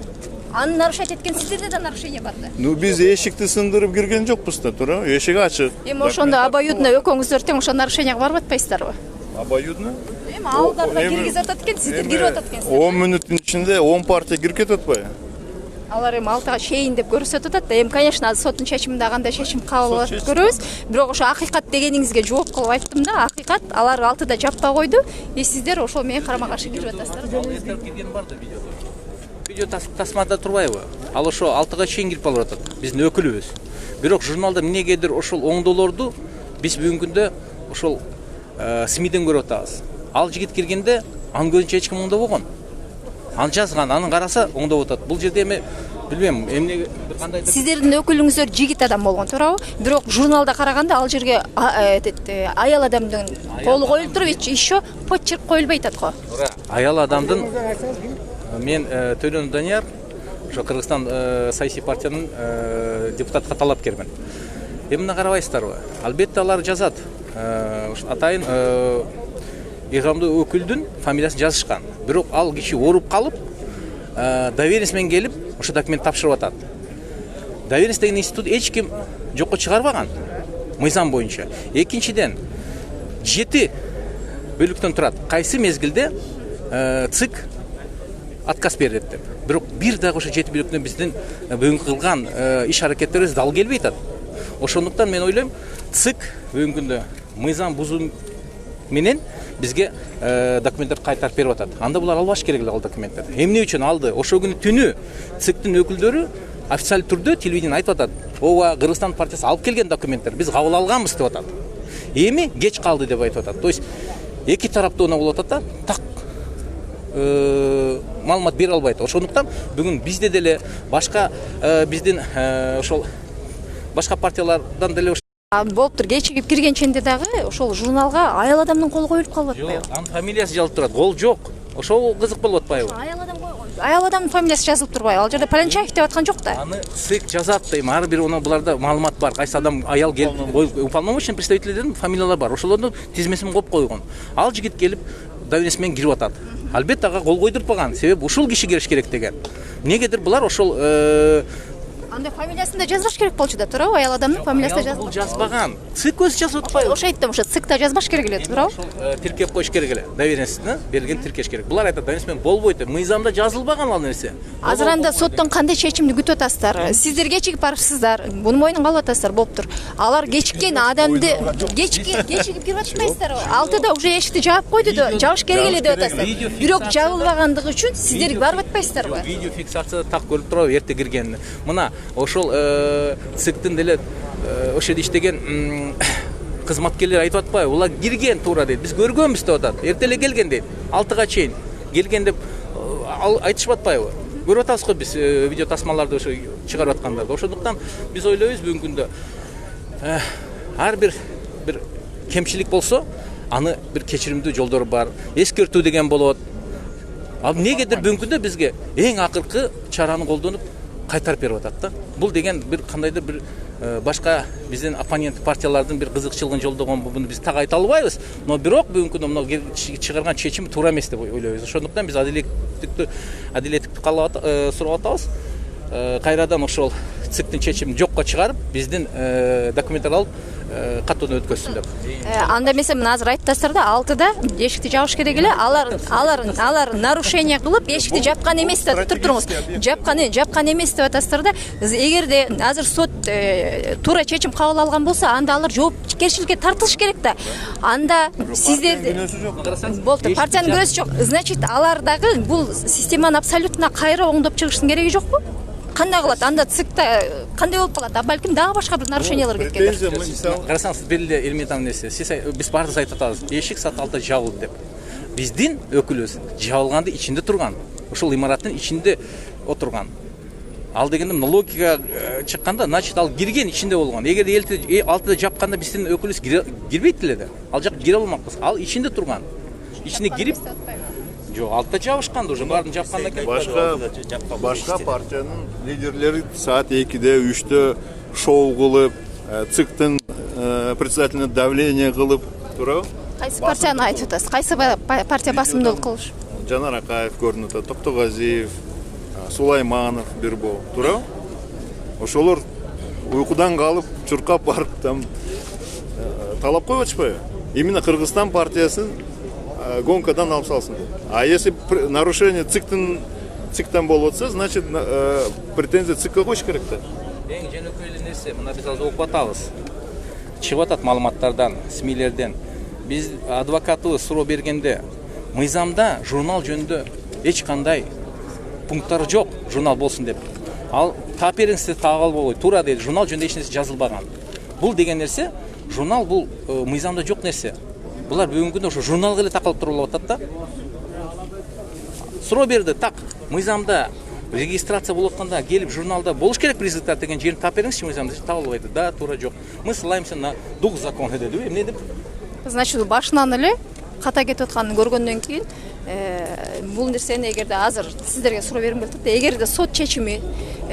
Аны нарушать эткен сиздерде да нарушение бар да. Биз эшикти сындырып кирген жокпуз да, туурабы? Эшик ачык. Эми ошондо обоюдно экөөңүздөр тең ошо нарушениеге барып атпайсыздарбы? Обоюдно? Эми алдарына киргизип атат экен, сиздер кирип атат экенсиздер. 10 мүнөттүн ичинде 10 партия кирип кетип атпайбы? Алар эми 6-га чейин деп көрсөтүп атат. Эми конечно соттун чечиминде кандай чечим кабыл алат көрөбүз. Бирок ошо акыйкат дегениңизге жооп кылып айттым да, акыйкат алар 6-да жаппай койду. Сиздер ошол менен карама-каршы кирип атасыздар. Кирген бар да видеодо. Видео тасмада турбайбы? Ал ошо 6-га чейин кирип алып атат. Биздин өкүлүбүз. Бирок журналда эмнегедир ошол оңдоолорду биз бүгүнкү күндө ошол СМИден көрүп атабыз. Ал жигит киргенде анын көзүнчө эч ким оңдобогон. Аны жазган, аны караса оңдоп атат. Бул жерде эми билбейм, эмне кандай. Сиздердин өкүлүңүздөр жигит адам болгон, туурабы? Бирок журналда караганда ал жерге аял адамдын колу коюлуп туруп, еще почерк коюлбай атат го. Аял адамдын мен Төлөнов Данияр, ошо Кыргызстан саясий партиянын депутатка талапкермин. Эмне карабайсыздарбы? Албетте алар жазат. Атайын ыйгамдуу өкүлдүн фамилиясын жазышкан. Бирок ал киши ооруп калып, доверенность менен келип, ошо документ тапшырып атат. Доверенность деген институт эч ким жокко чыгарбаган. Мыйзам боюнча. Экинчиден 7 бөлүктөн турат. Кайсы мезгилде ЦИК отказ берет деп. Бирок бир дагы ошо 7 бөлүктөн биздин бүгүнкү кылган иш аракеттерибиз дал келбей атат. Ошондуктан мен ойлойм, ЦИК бүгүнкү күндө мыйзам бузуу менен бизге документтер кайтарып берип атат. Анда булар албаш керек эле ал документтерди. Эмне үчүн алды? Ошол күнү түнү ЦИКтин өкүлдөрү официалдуу түрдө телевидениеде айтып атат. Ооба, Кыргызстан партиясы алып келген документтер биз кабыл алганбыз деп атат. Эми кеч калды деп айтып атат. То есть эки тараптуу болуп атат да, так маалымат бере албайт. Ошондуктан бүгүн бизде деле башка биздин ошол башка партиялардан деле болуптур, кечигип киргенченде дагы ошол журналга аял адамдын колу коюлуп калып атпайбы? Жок, анын фамилиясы жазылып турат. Кол жок. Ошол кызык болуп атпайбы? Аял адамдын фамилиясы жазылып турбайбы? Ал жерде Паленчаев деп аткан жок да. Аны ЦИК жазат дейм. Ар бир буларда маалымат бар. Кайсы адам аял келип, уполномоченный представительдердин фамилиялары бар. Ошолордун тизмесин коюп койгон. Ал жигит келип доверенность менен кирип атат. Албетте ага кол койдуртпаган. Себеби ушул киши кириш керек деген. Негедир булар ошол анда фамилиясын да жазбаш керек болчу да, туурабы? Аял адамдын фамилиясы да бул жазбаган. ЦИК өзү жазып атпайбы? Ошо айттым, ошо ЦИКта жазбаш керек эле, туурабы? Тиркеп коюш керек эле. Доверенностьны берген тиркеш керек. Булар айтат, доверенность менен болбойт деп. Мыйзамда жазылбаган ал нерсе. Азыр анда соттон кандай чечимди күтүп атасыздар? Сиздер кечигип барыпсыздар. Буну мойнунга алып атасыздар, болуптур. Алар кечиккен адамды кечигип кирип атпайсыздарбы? 6-да уже эшикти жаап койду деп, жабыш керек эле деп атасыздар. Бирок жабылбагандыгы үчүн сиздер барып атпайсыздарбы? Видео фиксацияда так көрүп турабы эрте киргенин. Мына ошол ЦИКтин деле ошол жерде иштеген кызматкерлер айтып атпайбы? Улар кирген туура дейт. Биз көргөнбүз деп атат. Эрте эле келген дейт. 6-га чейин келген деп айтышып атпайбы? Көрүп атабыз го биз видео тасмаларды ошо чыгарып аткандарды. Ошондуктан биз ойлойбуз бүгүнкү күндө ар бир кемчилик болсо, аны бир кечиримдүү жолдору бар. Эскертүү деген болот. Ал негедир бүгүнкү күндө бизге эң акыркы чараны колдонуп кайтарып берип атат да. Бул деген бир кандайдыр бир башка биздин оппонент партиялардын бир кызыкчылыгын жолдогон буну биз так айта албайбыз. Но бирок бүгүнкү күндө мына чыгарган чечим туура эмес деп ойлойбуз. Ошондуктан биз адилеттикти сурап атабыз. Кайрадан ошол ЦИКтин чечимин жокко чыгарып, биздин документтер алып каттоодон өткөзсүн деп. Анда эмесе мына азыр айттасыздар да, 6-да эшикти жабыш керек эле. Алар нарушение кылып эшикти жапкан эмес деп туруңуз. Жапкан эмес деп атасыздар да. Эгерде азыр сот туура чечим кабыл алган болсо, анда алар жоопкерчиликке тартылыш керек да. Анда сиздер болду, партиянын күнөөсү жок. Значит, алар дагы бул системаны абсолютно кайра оңдоп чыгыштын кереги жокпу? Кандай кылат? Анда ЦИКта кандай болуп калат? Балким дагы башка бир нарушениялар кеткендир. Карасаңыз, белгилүү элементарный нерсе. Биз баардыгыбыз айтып атабыз, эшик саат 6-да жабылды деп. Биздин өкүлүбүз жабылганды ичинде турган. Ошол имараттын ичинде отурган. Ал дегенде логика чыкканда, значит, ал кирген ичинде болгон. Эгерде 6-да жапканда биздин өкүлүбүз кирбейт эле да. Ал жак кире алмакпыз. Ал ичинде турган. Ичине кирип жок, 6-да жабышканды уже баарын жапкандан кийин башка партиянын лидерлери саат 2-де, 3-тө шоу кылып, ЦИКтин председателине давление кылып, туурабы? Кайсы партияны айтып атасыз? Кайсы партия басымдуулук кылыш? Жанар Акаев көрүнүп атат, Токтогазиев, Сулайманов, Бирбол, туурабы? Ошолор уйкудан калып, чуркап барып там талап коюп атышпайбы? Именно Кыргызстан партиясын гонкадан алып салсын. А если нарушение ЦИКтин циктен болуп атса, значит претензия цикке коюш керек да. Эң жөнөкөй эле нерсе, мына биз азыр окуп атабыз. Чыгып атат маалыматтардан, СМИлерден. Биз адвокатыбыз суроо бергенде, мыйзамда журнал жөнүндө эч кандай пункттары жок, журнал болсун деп. Ал тапериңизди тагып албой, туура дейт, журнал жөнүндө эч нерсе жазылбаган. Бул деген нерсе, журнал бул мыйзамда жок нерсе. Булар бүгүнкү күндө ошо журналга эле такалып туруп атат да. Суроо берди, так, мыйзамда регистрация болуп атканда келип журналда болуш керек призывтар деген жерин тап бериңизчи, мыйзамда табылбайт. Да, туура жок. Мы ссылаемся на дух закона деди. Эмне деп? Значит, башынан эле ката кетип атканын көргөндөн кийин бул нерсени эгерде азыр сиздерге суроо бергим келип атат. Эгерде сот чечими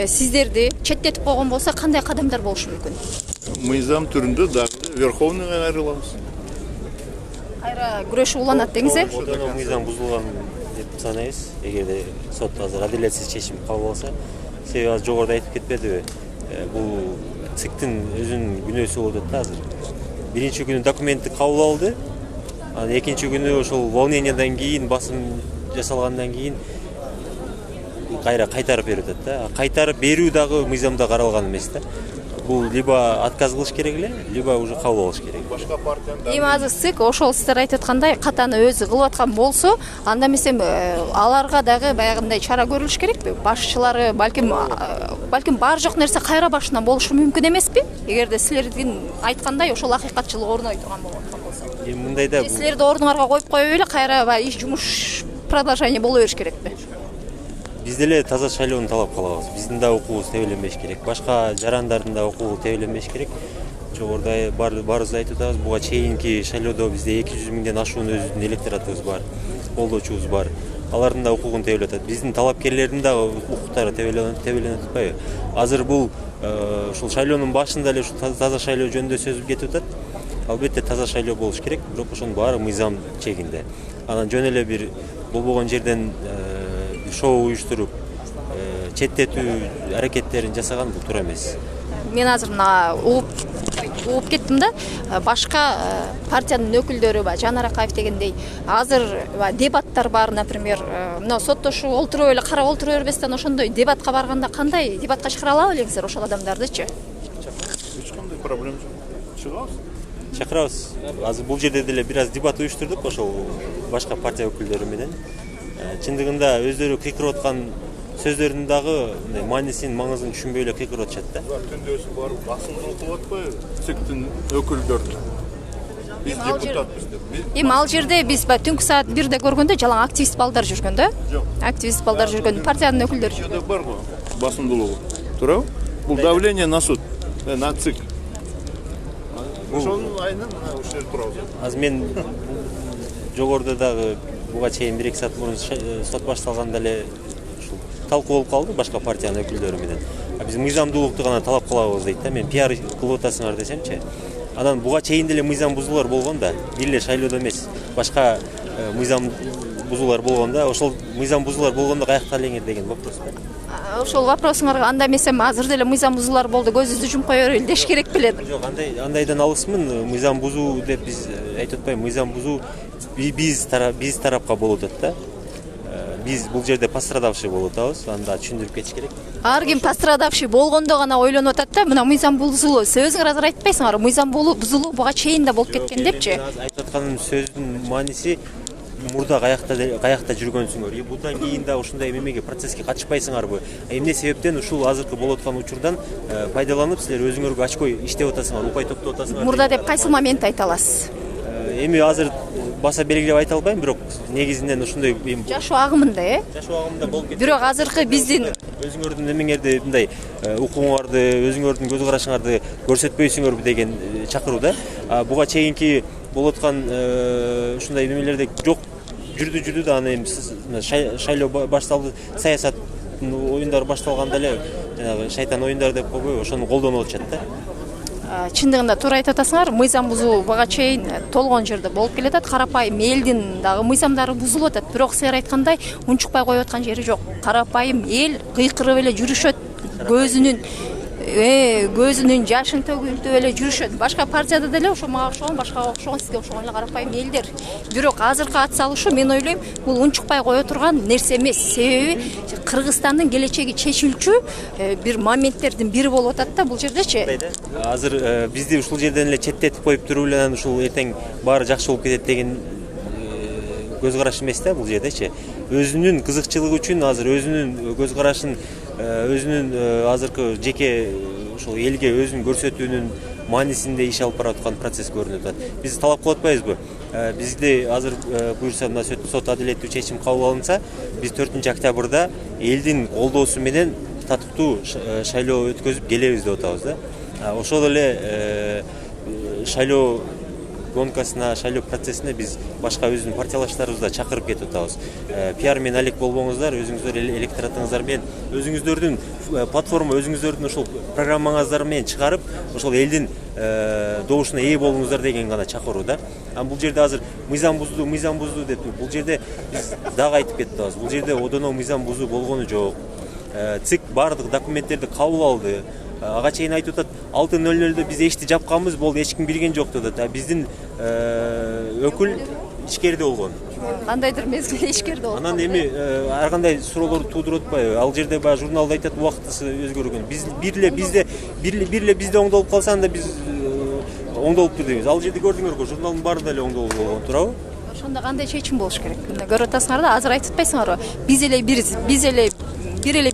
сиздерди четтетип койгон болсо кандай кадамдар болушу мүмкүн? Мыйзам түрүндө дагы Верховныйга кайрыламыз. Кайра күрөшүп уланат деңиз э? Мыйзам бузулган деп санайбыз. Эгерде сот азыр адилетсиз чечим кабыл алса, себеби азыр жогоруда айтып кетпедиби? Бул циктин өзүнүн күнөөсү болуп атат да азыр. Биринчи күнү документти кабыл алды. Анан экинчи күнү ошол волнениядан кийин, басым жасалгандан кийин кайра кайтарып берип атат да. Кайтарып берүү дагы мыйзамда каралган эмес да. Бул либо отказ кылыш керек эле, либо уже кабыл алыш керек. Башка партиядан Эми азыр ЦИК ошол сиздер айтып аткандай катаны өзү кылып аткан болсо, анда эмесе аларга дагы баягындай чара көрүлүш керекпи? Башчылары балким бар жок нерсе кайра башынан болушу мүмкүн эмеспи? Эгерде силердин айткандай ошол акыйкатчылык орной турган болсо. Эми мындайда Силерди ордуңарга коюп коюп эле кайра баягы иш жумуш продолжение боло бериш керекпи? биз деле таза шайлоону талап кылабыз. Биздин да укугубуз тебеленбеш керек. Башка жарандардын да укугу тебеленбеш керек. Жогоруда баарыбыз айтып атабыз, буга чейинки шайлоодо бизде 200 миңден ашуун өзүбүздүн электоратыбыз бар, колдоочубуз бар. Алардын да укугун тебелеп атат. Биздин талапкерлердин да укуктары тебеленип атпайбы? Азыр бул ушул шайлоонун башында эле ушул таза шайлоо жөнүндө сөз кетип атат. Албетте таза шайлоо болуш керек, бирок ошонун баары мыйзам чегинде. Анан жөн эле бир болбогон жерден шоу уюштуруп, четтетүү аракеттерин жасаган бул туура эмес. Мен азыр мына угуп кеттим да, башка партиянын өкүлдөрү Жанар Акаев дегендей азыр дебаттар бар, например, мына соттошу олтуруп эле карап олтура бербестен ошондой дебатка барганда кандай дебатка чакыра алабы элеңиздер ошол адамдардычы? Эч кандай проблема жок. Чыгабыз. Чакырабыз. Азыр бул жерде деле бир аз дебат уюштурдук ошол башка партия өкүлдөрү менен. Чындыгында өздөрү кыйкырып аткан сөздөрүн дагы маанисин, маңызын түшүнбөй эле кыйкырып атышат да. Түндөсү барып басымдуулук кылып атпайбы? ЦИКтин өкүлдөрү. Биз депутатбыз деп. Эми ал жерде биз түнкү саат 1де көргөндө жалаң активист балдар жүргөн да? Жок. Активист балдар жүргөн, партиянын өкүлдөрү Жөндөй бар го, басымдуулугу. Туурабы? Бул давление на суд, на ЦИК. Ошонун айынан ушул жерде турабыз. Азыр мен жогоруда дагы буга чейин 1-2 саат мурун сот башталганда эле ушул талкуу болуп калды башка партиянын өкүлдөрү менен. Биз мыйзамдуулукту гана талап кылабыз дейт да. Мен пиар кылып атасыңар десемчи. Анан буга чейин деле мыйзам бузуулар болгон да. Бир эле шайлоодо эмес, башка мыйзам бузуулар болгон да. Ошол мыйзам бузуулар болгондо каякта элеңер деген вопрос да. Ошол вопросуңарга анда эмесе азыр деле мыйзам бузуулар болду, көзүбүздү жумуп кое берели деш керек беле? Жок, андайдан алысмын. Мыйзам бузуу деп биз айтып атпайбы. Мыйзам бузуу биз тарапка болуп атат да. Биз бул жерде пострадавший болуп атабыз, анда түшүндүрүп кетиш керек. Ар ким пострадавший болгондо гана ойлонуп атат да, мына мыйзам бузулуу. Өзүңөр азыр айтпайсыңар, мыйзам бузулуу буга чейин да болуп кеткен депчи? Айтып атканын сөздүн мааниси мурда каякта жүргөнсүңөр. Будан кийин да ушундай эмеге процесске катышпайсыңарбы? Эмне себептен ушул азыркы болуп аткан учурдан пайдаланып силер өзүңөргө очкой иштеп атасыңар, упай топтоп атасыңар? Мурда деп кайсы моментти айта аласыз? Эми азыр баса белгилеп айта албайм, бирок негизинен ушундай жашоо агымында, Жашоо агымында болуп кетти. Бирок азыркы биздин өзүңөрдүн эмеңерди мындай укугуңарды, өзүңөрдүн көз карашыңарды көрсөтпөйсүңөрбү деген чакыруу да. Буга чейинки болуп аткан ушундай немелерде жок жүрдү да, аны эми шайлоо башталды, саясат оюндары башталганда эле жанагы шайтан оюндары деп койбойбу, ошону колдонуп атышат да. Чындыгында туура айтып атасыңар, мыйзам бузуу буга чейин толгон жерде болуп келатат. Карапайым элдин дагы мыйзамдары бузулуп атат. Бирок силер айткандай унчукпай коюп аткан жери жок. Карапайым эл кыйкырып эле жүрүшөт. Көзүнүн көзүнүн жашын төгүлтүп эле жүрүшөт. Башка партияда деле ошо мага окшогон, башкага окшогон, сизге окшогон эле карапайым элдер. Бирок азыркы ат салышуу мен ойлойм, бул унчукпай кое турган нерсе эмес. Себеби Кыргызстандын келечеги чечилчү бир моменттердин бири болуп атат да бул жердечи. Азыр бизди ушул жерден эле четтетип коюп туруп эле анан ушул эртең баары жакшы болуп кетет деген көз караш эмес да бул жердечи. Өзүнүн кызыкчылыгы үчүн азыр өзүнүн көз карашын, өзүнүн азыркы жеке ушул элге өзүн көрсөтүүнүн маанисинде иш алып бараткан процесс көрүнүп атат. Биз талап кылып атпайбызбы? Бизди азыр буюрса мына сот адилеттүү чечим кабыл алынса, биз 4 октябрда элдин колдоосу менен татыктуу шайлоо өткөзүп келебиз деп атабыз да. Ошол эле шайлоо гонкасына, шайлоо процессине биз башка өзүнүн партиялаштарыбызды да чакырып кетип атабыз. Пиар менен алек болбоңуздар, өзүңүздөр электоратыңыздар менен, өзүңүздөрдүн платформа, өзүңүздөрдүн ошол программаңыздар менен чыгарып, ошол элдин добушуна ээ болуңуздар деген гана чакыруу да. Бул жерде азыр мыйзам бузду деп, бул жерде биз дагы айтып кетип атабыз. Бул жерде одоно мыйзам бузуу болгону жок. ЦИК баардык документтерди кабыл алды. Ага чейин айтып атат, 6:00-да биз эшти жапканбыз, болду, эч ким билген жок деп атат. Биздин өкүл ичкерде болгон. Кандайдыр мезгил ичкерде болгон. Анан эми ар кандай суроолорду туудуруп атпайбы? Ал жерде баягы журналда айтат, убактысы өзгөргөн. Биз бизде оңдолуп калса анда биз оңдолуптур дейбиз. Ал жерде көрдүңөрбү, журналдын баарында эле оңдолуп болгон, туурабы? Ошондо кандай чечим болуш керек? Мына көрүп атасыңар да, азыр айтып атпайсыңарбы?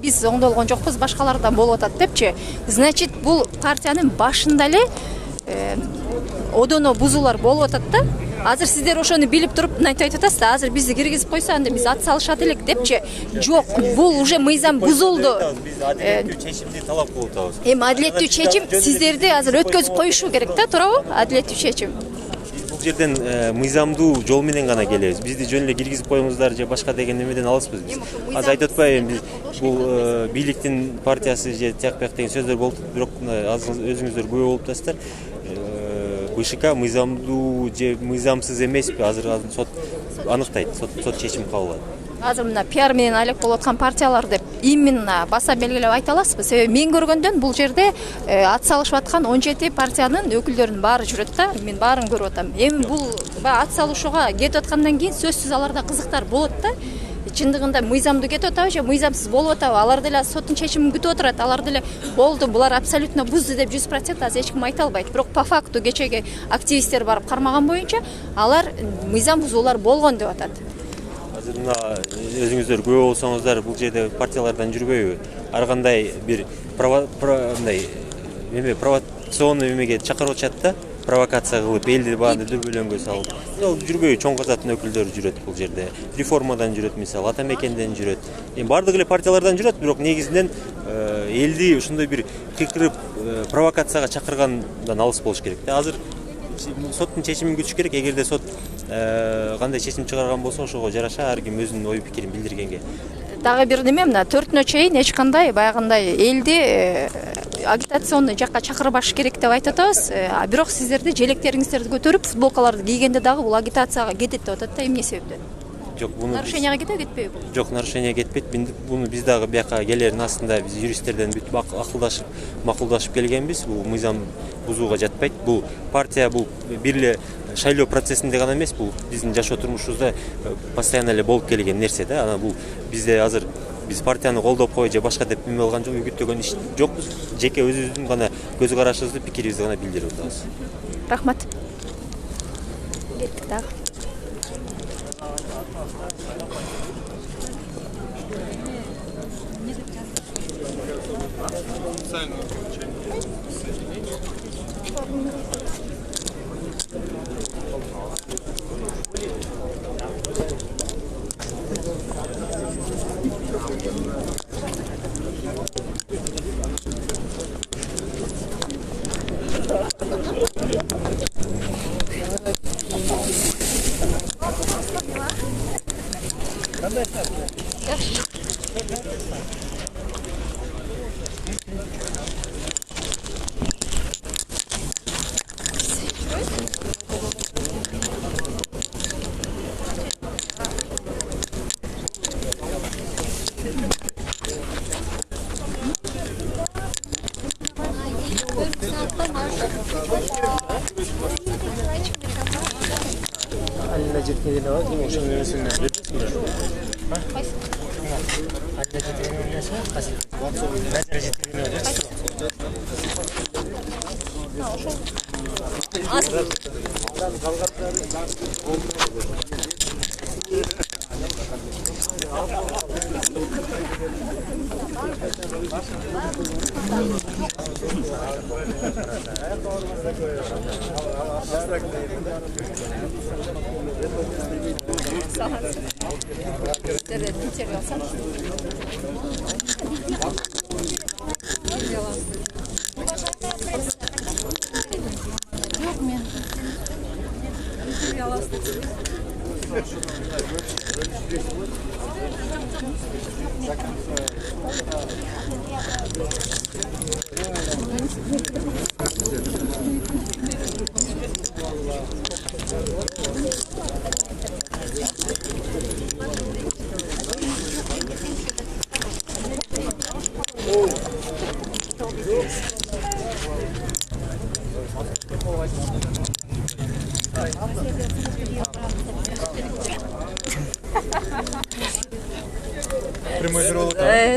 Биз оңдолгон жокпуз, башкалардан болуп атат депчи. Значит, бул партиянын башында эле одоно бузуулар болуп атат да. Азыр сиздер ошону билип туруп, мынтип айтып атасыздар, азыр бизди киргизип койсо анда биз ат салышат элек депчи. Жок, бул уже мыйзам бузулду. Биз адилеттүү чечимди талап кылып атабыз. Адилеттүү чечим сиздерди азыр өткөзүп коюшу керек да, туурабы? Адилеттүү чечим. Бул жерден мыйзамдуу жол менен гана келебиз. Бизди жөн эле киргизип коюңуздар же башка деген немеден алыспыз биз. Азыр айтып атпайбы, биз бул бийликтин партиясы же тияк бияк деген сөздөр болуп, бирок өзүңүздөр күбө болуп атасыздар. БШК мыйзамдуу же мыйзамсыз эмеспи? Азыр сот аныктайт, сот чечим кабыл алат. Азыр мына пиар менен алек болуп аткан партиялар деп именно баса белгилеп айта аласызбы? Себеби мен көргөндөн бул жерде ат салышып аткан 17 партиянын өкүлдөрүнүн баары жүрөт да. Мен баарын көрүп атам. Эми бул ат салышууга кетип аткандан кийин сөзсүз аларда кызыктар болот да. Чындыгында мыйзамдуу кетип атабы же мыйзамсыз болуп атабы? Алар деле соттун чечимин күтүп отурат. Алар деле болду, булар абсолютно бузду деп 100% азыр эч ким айта албайт. Бирок по факту кечеги активисттер барып кармаган боюнча алар мыйзам бузуулар болгон деп атат. Азыр мына өзүңүздөр күбө болсоңуздар, бул жерде партиялардан жүрбөйбү? Ар кандай бир провокационный эмеге чакырып атышат да, провокация кылып, элди баарды дүрбөлөңгө салып. Ал жүрбөйбү, чоң казаттын өкүлдөрү жүрөт бул жерде. Реформадан жүрөт, мисалы, Ата Мекенден жүрөт. Баардык эле партиялардан жүрөт, бирок негизинен элди ушундай бир кыйкырып провокацияга чакыргандан алыс болуш керек да. Азыр соттун чечимин күтүш керек. Эгерде сот кандай чечим чыгарган болсо, ошого жараша ар ким өзүнүн ой пикирин билдиргенге. Дагы бир неме, мына 4-нө чейин эч кандай баягындай элди агитационный жакка чакырбаш керек деп айтып атабыз. Бирок сиздерди желектериңиздерди көтөрүп, футболкаларды кийгенде дагы бул агитацияга кетет деп атат да, эмне себептен? Жок, буну нарушенияга кетпейби? Жок, нарушения кетпейт. Буну биз дагы бияка келердин астында биз юристтерден бүтүп акылдашып, макулдашып келгенбиз. Бул мыйзам бузууга жатпайт. Бул партия бул бир эле шайлоо процессинде гана эмес, бул биздин жашоо турмушубузда постоянно эле болуп келген нерсе да. Анан бул бизде азыр биз партияны колдоп кой же башка деп эме кылган жок, үгүттөгөн иш жокпуз. Жеке өзүбүздүн гана көз карашыбызды, пикирибизди гана билдирип атабыз. Рахмат. Кеттик дагы.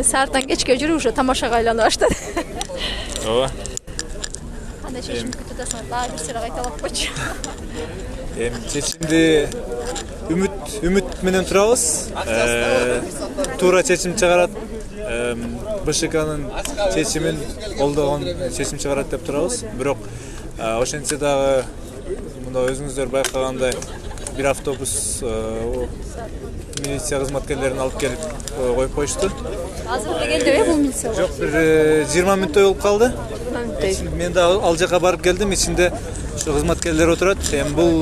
Сааттан кечке жүрүп уже тамашага айланып баштады. Ооба. Кандай чечим күтүп атасыңар? Дагы бир сыйра кайталап койчу. Чечимди үмүт менен турабыз. Туура чечим чыгарат. БШКнын чечимин колдогон чечим чыгарат деп турабыз. Бирок ошентсе дагы мында өзүңүздөр байкагандай бир автобус милиция кызматкерлерин алып келип коюп коюшту. Азыр эле келди бул милиция? Жок, бир 20 мүнөттөй болуп калды. Мен да ал жака барып келдим, ичинде ошо кызматкерлер отурат. Бул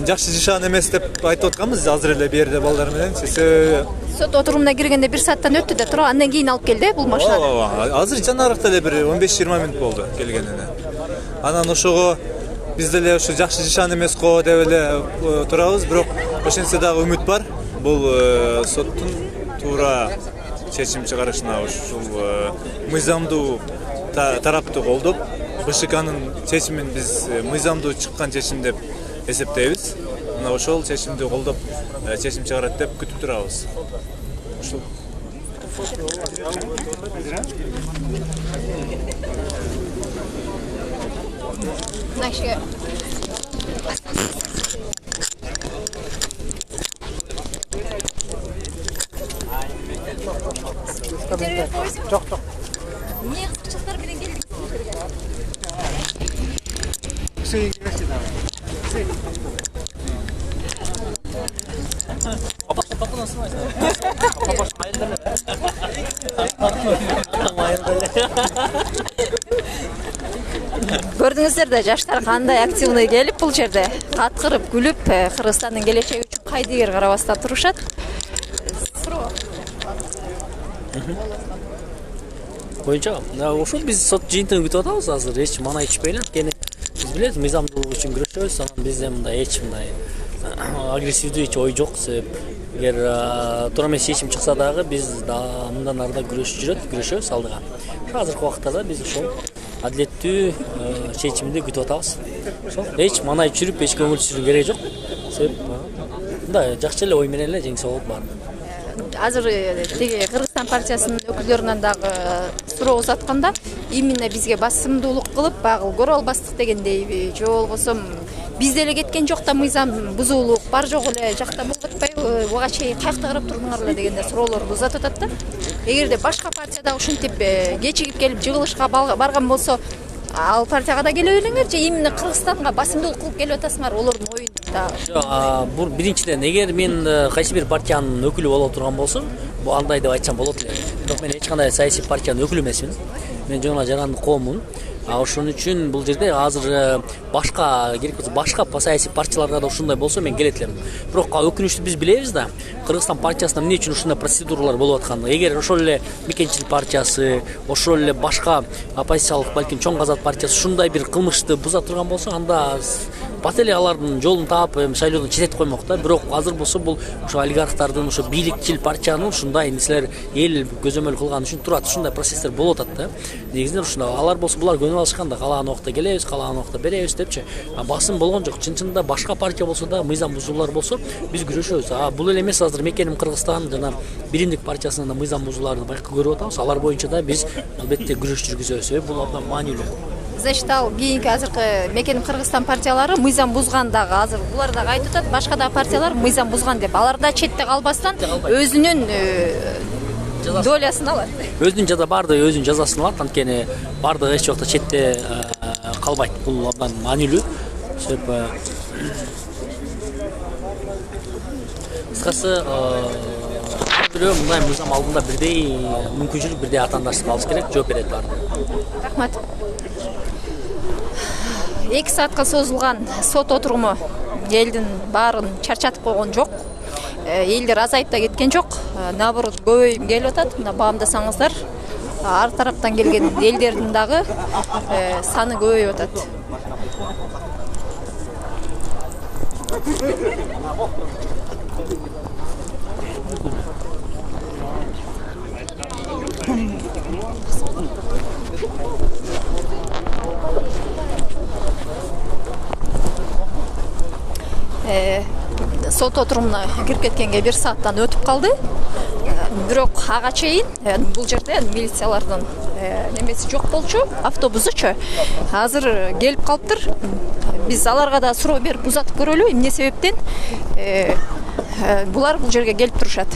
жакшы жашаан эмес деп айтып атканбыз азыр эле бу жерде балдар менен. Сот отурумуна киргенде 1 сааттан өттү да туруп, андан кийин алып келди бул машина. Ооба, азыр жанагыракта эле бир 15-20 мүнөт болду келгенине. Анан ошого биз деле ошо жакшы жашаан эмес го деп эле турабыз, бирок ошентсе дагы үмүт бар. Бул соттун туура чечим чыгарышына ушул мыйзамдуу тараптуу колдоп, БШКнын чечимин биз мыйзамдуу чыккан чечим деп эсептейбиз. Мына ошол чечимди колдоп чечим чыгарат деп күтүп турабыз. Ушул. Жок. Эмне кызыкчылыктар менен келдик? Көрдүңүздөр да жаштар кандай активный келип бул жерде каткырып, күлүп, Кыргызстандын келечеги үчүн кайдыгер карабастан турушат. Боюнча, ошол биз сот жыйынтыгын күтүп атабыз азыр, эч мана ичпей эле. Анткени биз билебиз, мыйзамдуулук үчүн күрөшөбүз, анан бизде мындай эч мындай агрессивдүү эч ой жок. Эгер туура эмес чечим чыкса дагы биз мындан арда күрөшөбүз алдыга. Азыркы убакта биз ошол адилеттүү чечимди күтүп атабыз. Ошол эч мана жүрүп, эч көңүл түшүрүү керек жок. Себеп мындай жакшы эле ой менен эле жеңсе болот баары. Азыр тиги Кыргызстан партиясынын өкүлдөрүнөн дагы суроо узатканда, именно бизге басымдуулук кылып, багыл көрө албастык дегендейби, же болбосо биз деле кеткен жок да мыйзам бузуулук бар жок эле жакта болуп атпайбы, буга чейин каякта карап турдуңар эле дегенде суроолорду узатып атат да. Эгерде башка партия дагы ушинтип кечигип келип жыгылышка барган болсо, ал партияга да келе белеңер же именно Кыргызстанга басымдуулук кылып келип атасыңар олордун оюн да. Бул биринчиден, эгер мен кайсы бир партиянын өкүлү боло турган болсом, бул андай деп айтсам болот эле. Бирок мен эч кандай саясий партиянын өкүлү эмесмин. Мен жана жарандык кооммун. Ошон үчүн бул жерде азыр башка керек болсо башка саясий партияларга да ушундай болсо мен келет элем. Бирок өкүнүчтүү биз билебиз да, Кыргызстан партиясында эмне үчүн ушундай процедуралар болуп атканын. Эгер ошол эле Мекенчилик партиясы, ошол эле башка оппозициялык балким Чоң Казак партиясы ушундай бир кылмышты буза турган болсо, анда бат эле алардын жолун таап шайлоодон чететип коймок да. Бирок азыр болсо бул ошо олигархтардын, ошо бийликчил партиянын ушундай нерселер эл көзөмөл кылган үчүн турат, ушундай процесстер болуп атат да. негизинен ушундай алар болсо булар көнүп алышкан да каалаган убакта келебиз, каалаган убакта беребиз депчи. Басым болгон жок. Чын-чынында башка партия болсо да, мыйзам бузуулар болсо биз күрөшөбүз. Бул эле эмес азыр мекеним Кыргызстан жана биримдик партиясынын да мыйзам бузууларын байкы көрүп атабыз. Алар боюнча да биз албетте күрөш жүргүзөбүз. Бул абдан маанилүү. Значит, ал кийинки азыркы мекеним Кыргызстан партиялары мыйзам бузган дагы азыр булар дагы айтып атат, башка да партиялар мыйзам бузган деп. Алар да четте калбастан өзүнүн долясын алат. Өзүнүн жаза бардыгы өзүнүн жазасын алат, анткени бардыгы эч жакта четте калбайт. Бул абдан маанилүү. Кыскасы бирөө мындай мыйзам алдында бирдей мүмкүнчүлүк, бирдей атаандаштык алыш керек, жооп берет баардыгы. Рахмат. 2 саатка созулган сот отуруму элдин баарын чарчатып койгон жок. Элдер азайып да кеткен жок. Наоборот, көбөйүп келип атат. Мына баамдасаңыздар, ар тараптан келген элдердин дагы саны көбөйүп атат. Сот отурумуна кирип кеткенге 1 сааттан өтүп калды. Бирок ага чейин бул жерде милициялардын немеси жок болчу, автобусучу. Азыр келип калыптыр. Биз аларга да суроо берип узатып көрөлү, эмне себептен булар бул жерге келип турушат.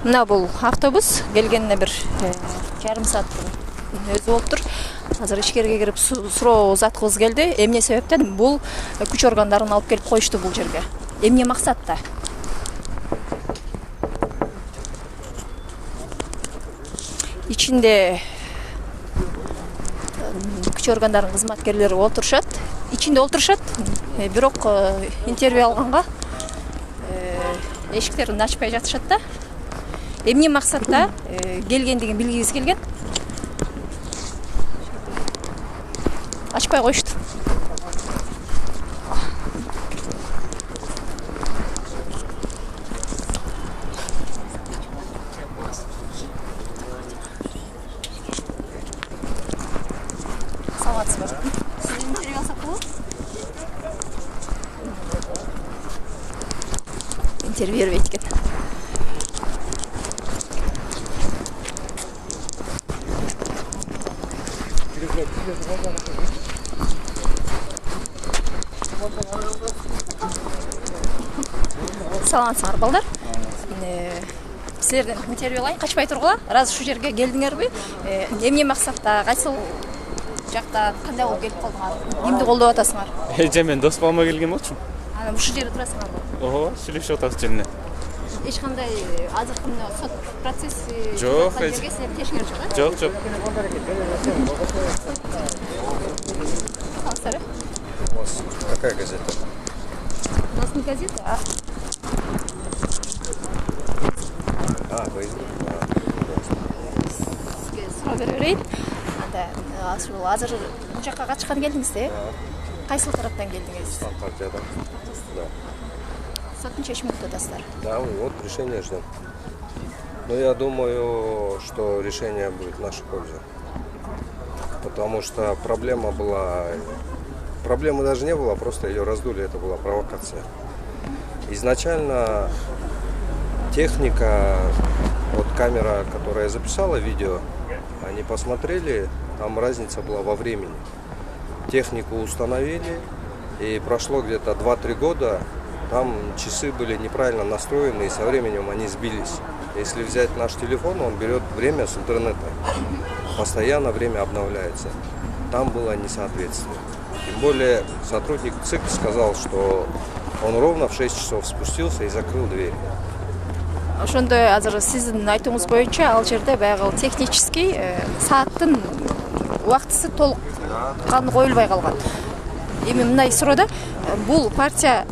Мына бул автобус келгенине бир жарым сааттын өзү болуптур. Азыр ичкерге кирип суроо узаткыбыз келди. Эмне себептен бул күч органдарын алып келип коюшту бул жерге? Эмне максатта? Ичинде күч органдарынын кызматкерлери отурушат. Ичинде отурушат. Бирок интервью алганга эшиктерин ачпай жатышат да. Эмне максатта келгендигин билгибиз келген. Ачпай коюшту. Саламатсызбы? Сиздин интервью алсак болот? Интервью бербейт экен. Саламатсыздар балдар. Силерден интервью алайын, качпай тургула. Раз ушу жерге келдиңерби? Эмне максатта, кайсыл жакта, кандай болуп келип калдыңар? Кимди колдоп атасыңар? Эже мен дос балма келген болчумун. Анан ушу жерде турасыңар бул? Ого, сүйлөшүп атабыз жерине. Эч кандай азыркы сот процесси жок, жерге силер тешкер жок, э? Жок, жок. Какая газета? У нас не газета, Facebook. Суроо берейин. Азыр бул жакка качкан келдиңиз да? Кайсыл тараптан келдиңиз? Партиядан. Да. Соттун чечимин күтүп атасыздар. Да, вот решение ждем. Но я думаю, что решение будет в нашу пользу. Потому что проблема была... Проблемы даже не было, просто ее раздули, это была провокация. Изначально техника, вот камера, которая записала видео, они посмотрели, там разница была во времени. Технику установили, и прошло где-то 2-3 года, там часы были неправильно настроены, и со временем они сбились. Если взять наш телефон, он берет время с интернета. Постоянно время обновляется. Там было несоответствие. И Тем более сотрудник ЦИК сказал, что он ровно в 6 часов спустился и закрыл дверь. Ошондо азыр сиздин айтууңуз боюнча ал жерде баягы технический сааттын убактысы толук коюлбай калган. Эми мындай суроо, бул партияга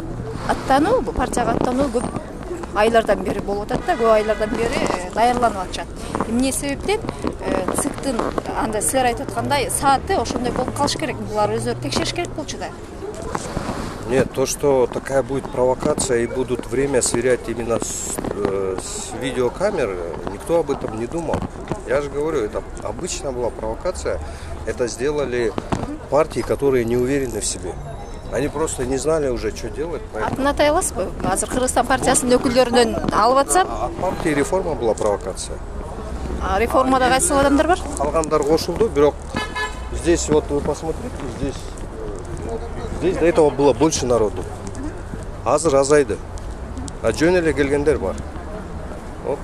аттануу көп айлардан бери болуп атат да, көп айлардан бери даярданып атышат. Эмне себептен ЦИКтин анда силер айтып аткандай сааты ошондой болуп калыш керек. Булар өздөрү текшериш керек болчу да. Нет, то, что такая будет провокация и будут время сверять именно с видеокамер, никто об этом не думал. Я же говорю, это обычно была провокация. Это сделали партии, которые не уверены в себе. Они просто не знали уже, что делать. Атын атай аласызбы? Азыр Кыргызстан партиясынын өкүлдөрүнөн алып атсам. От партии реформа была провокация. А реформада кайсы адамдар бар? Калгандар кошулду, бирок здесь вот вы посмотрите, здесь до этого было больше народу. Азыр азайды. А жөн эле келгендер бар. Вот.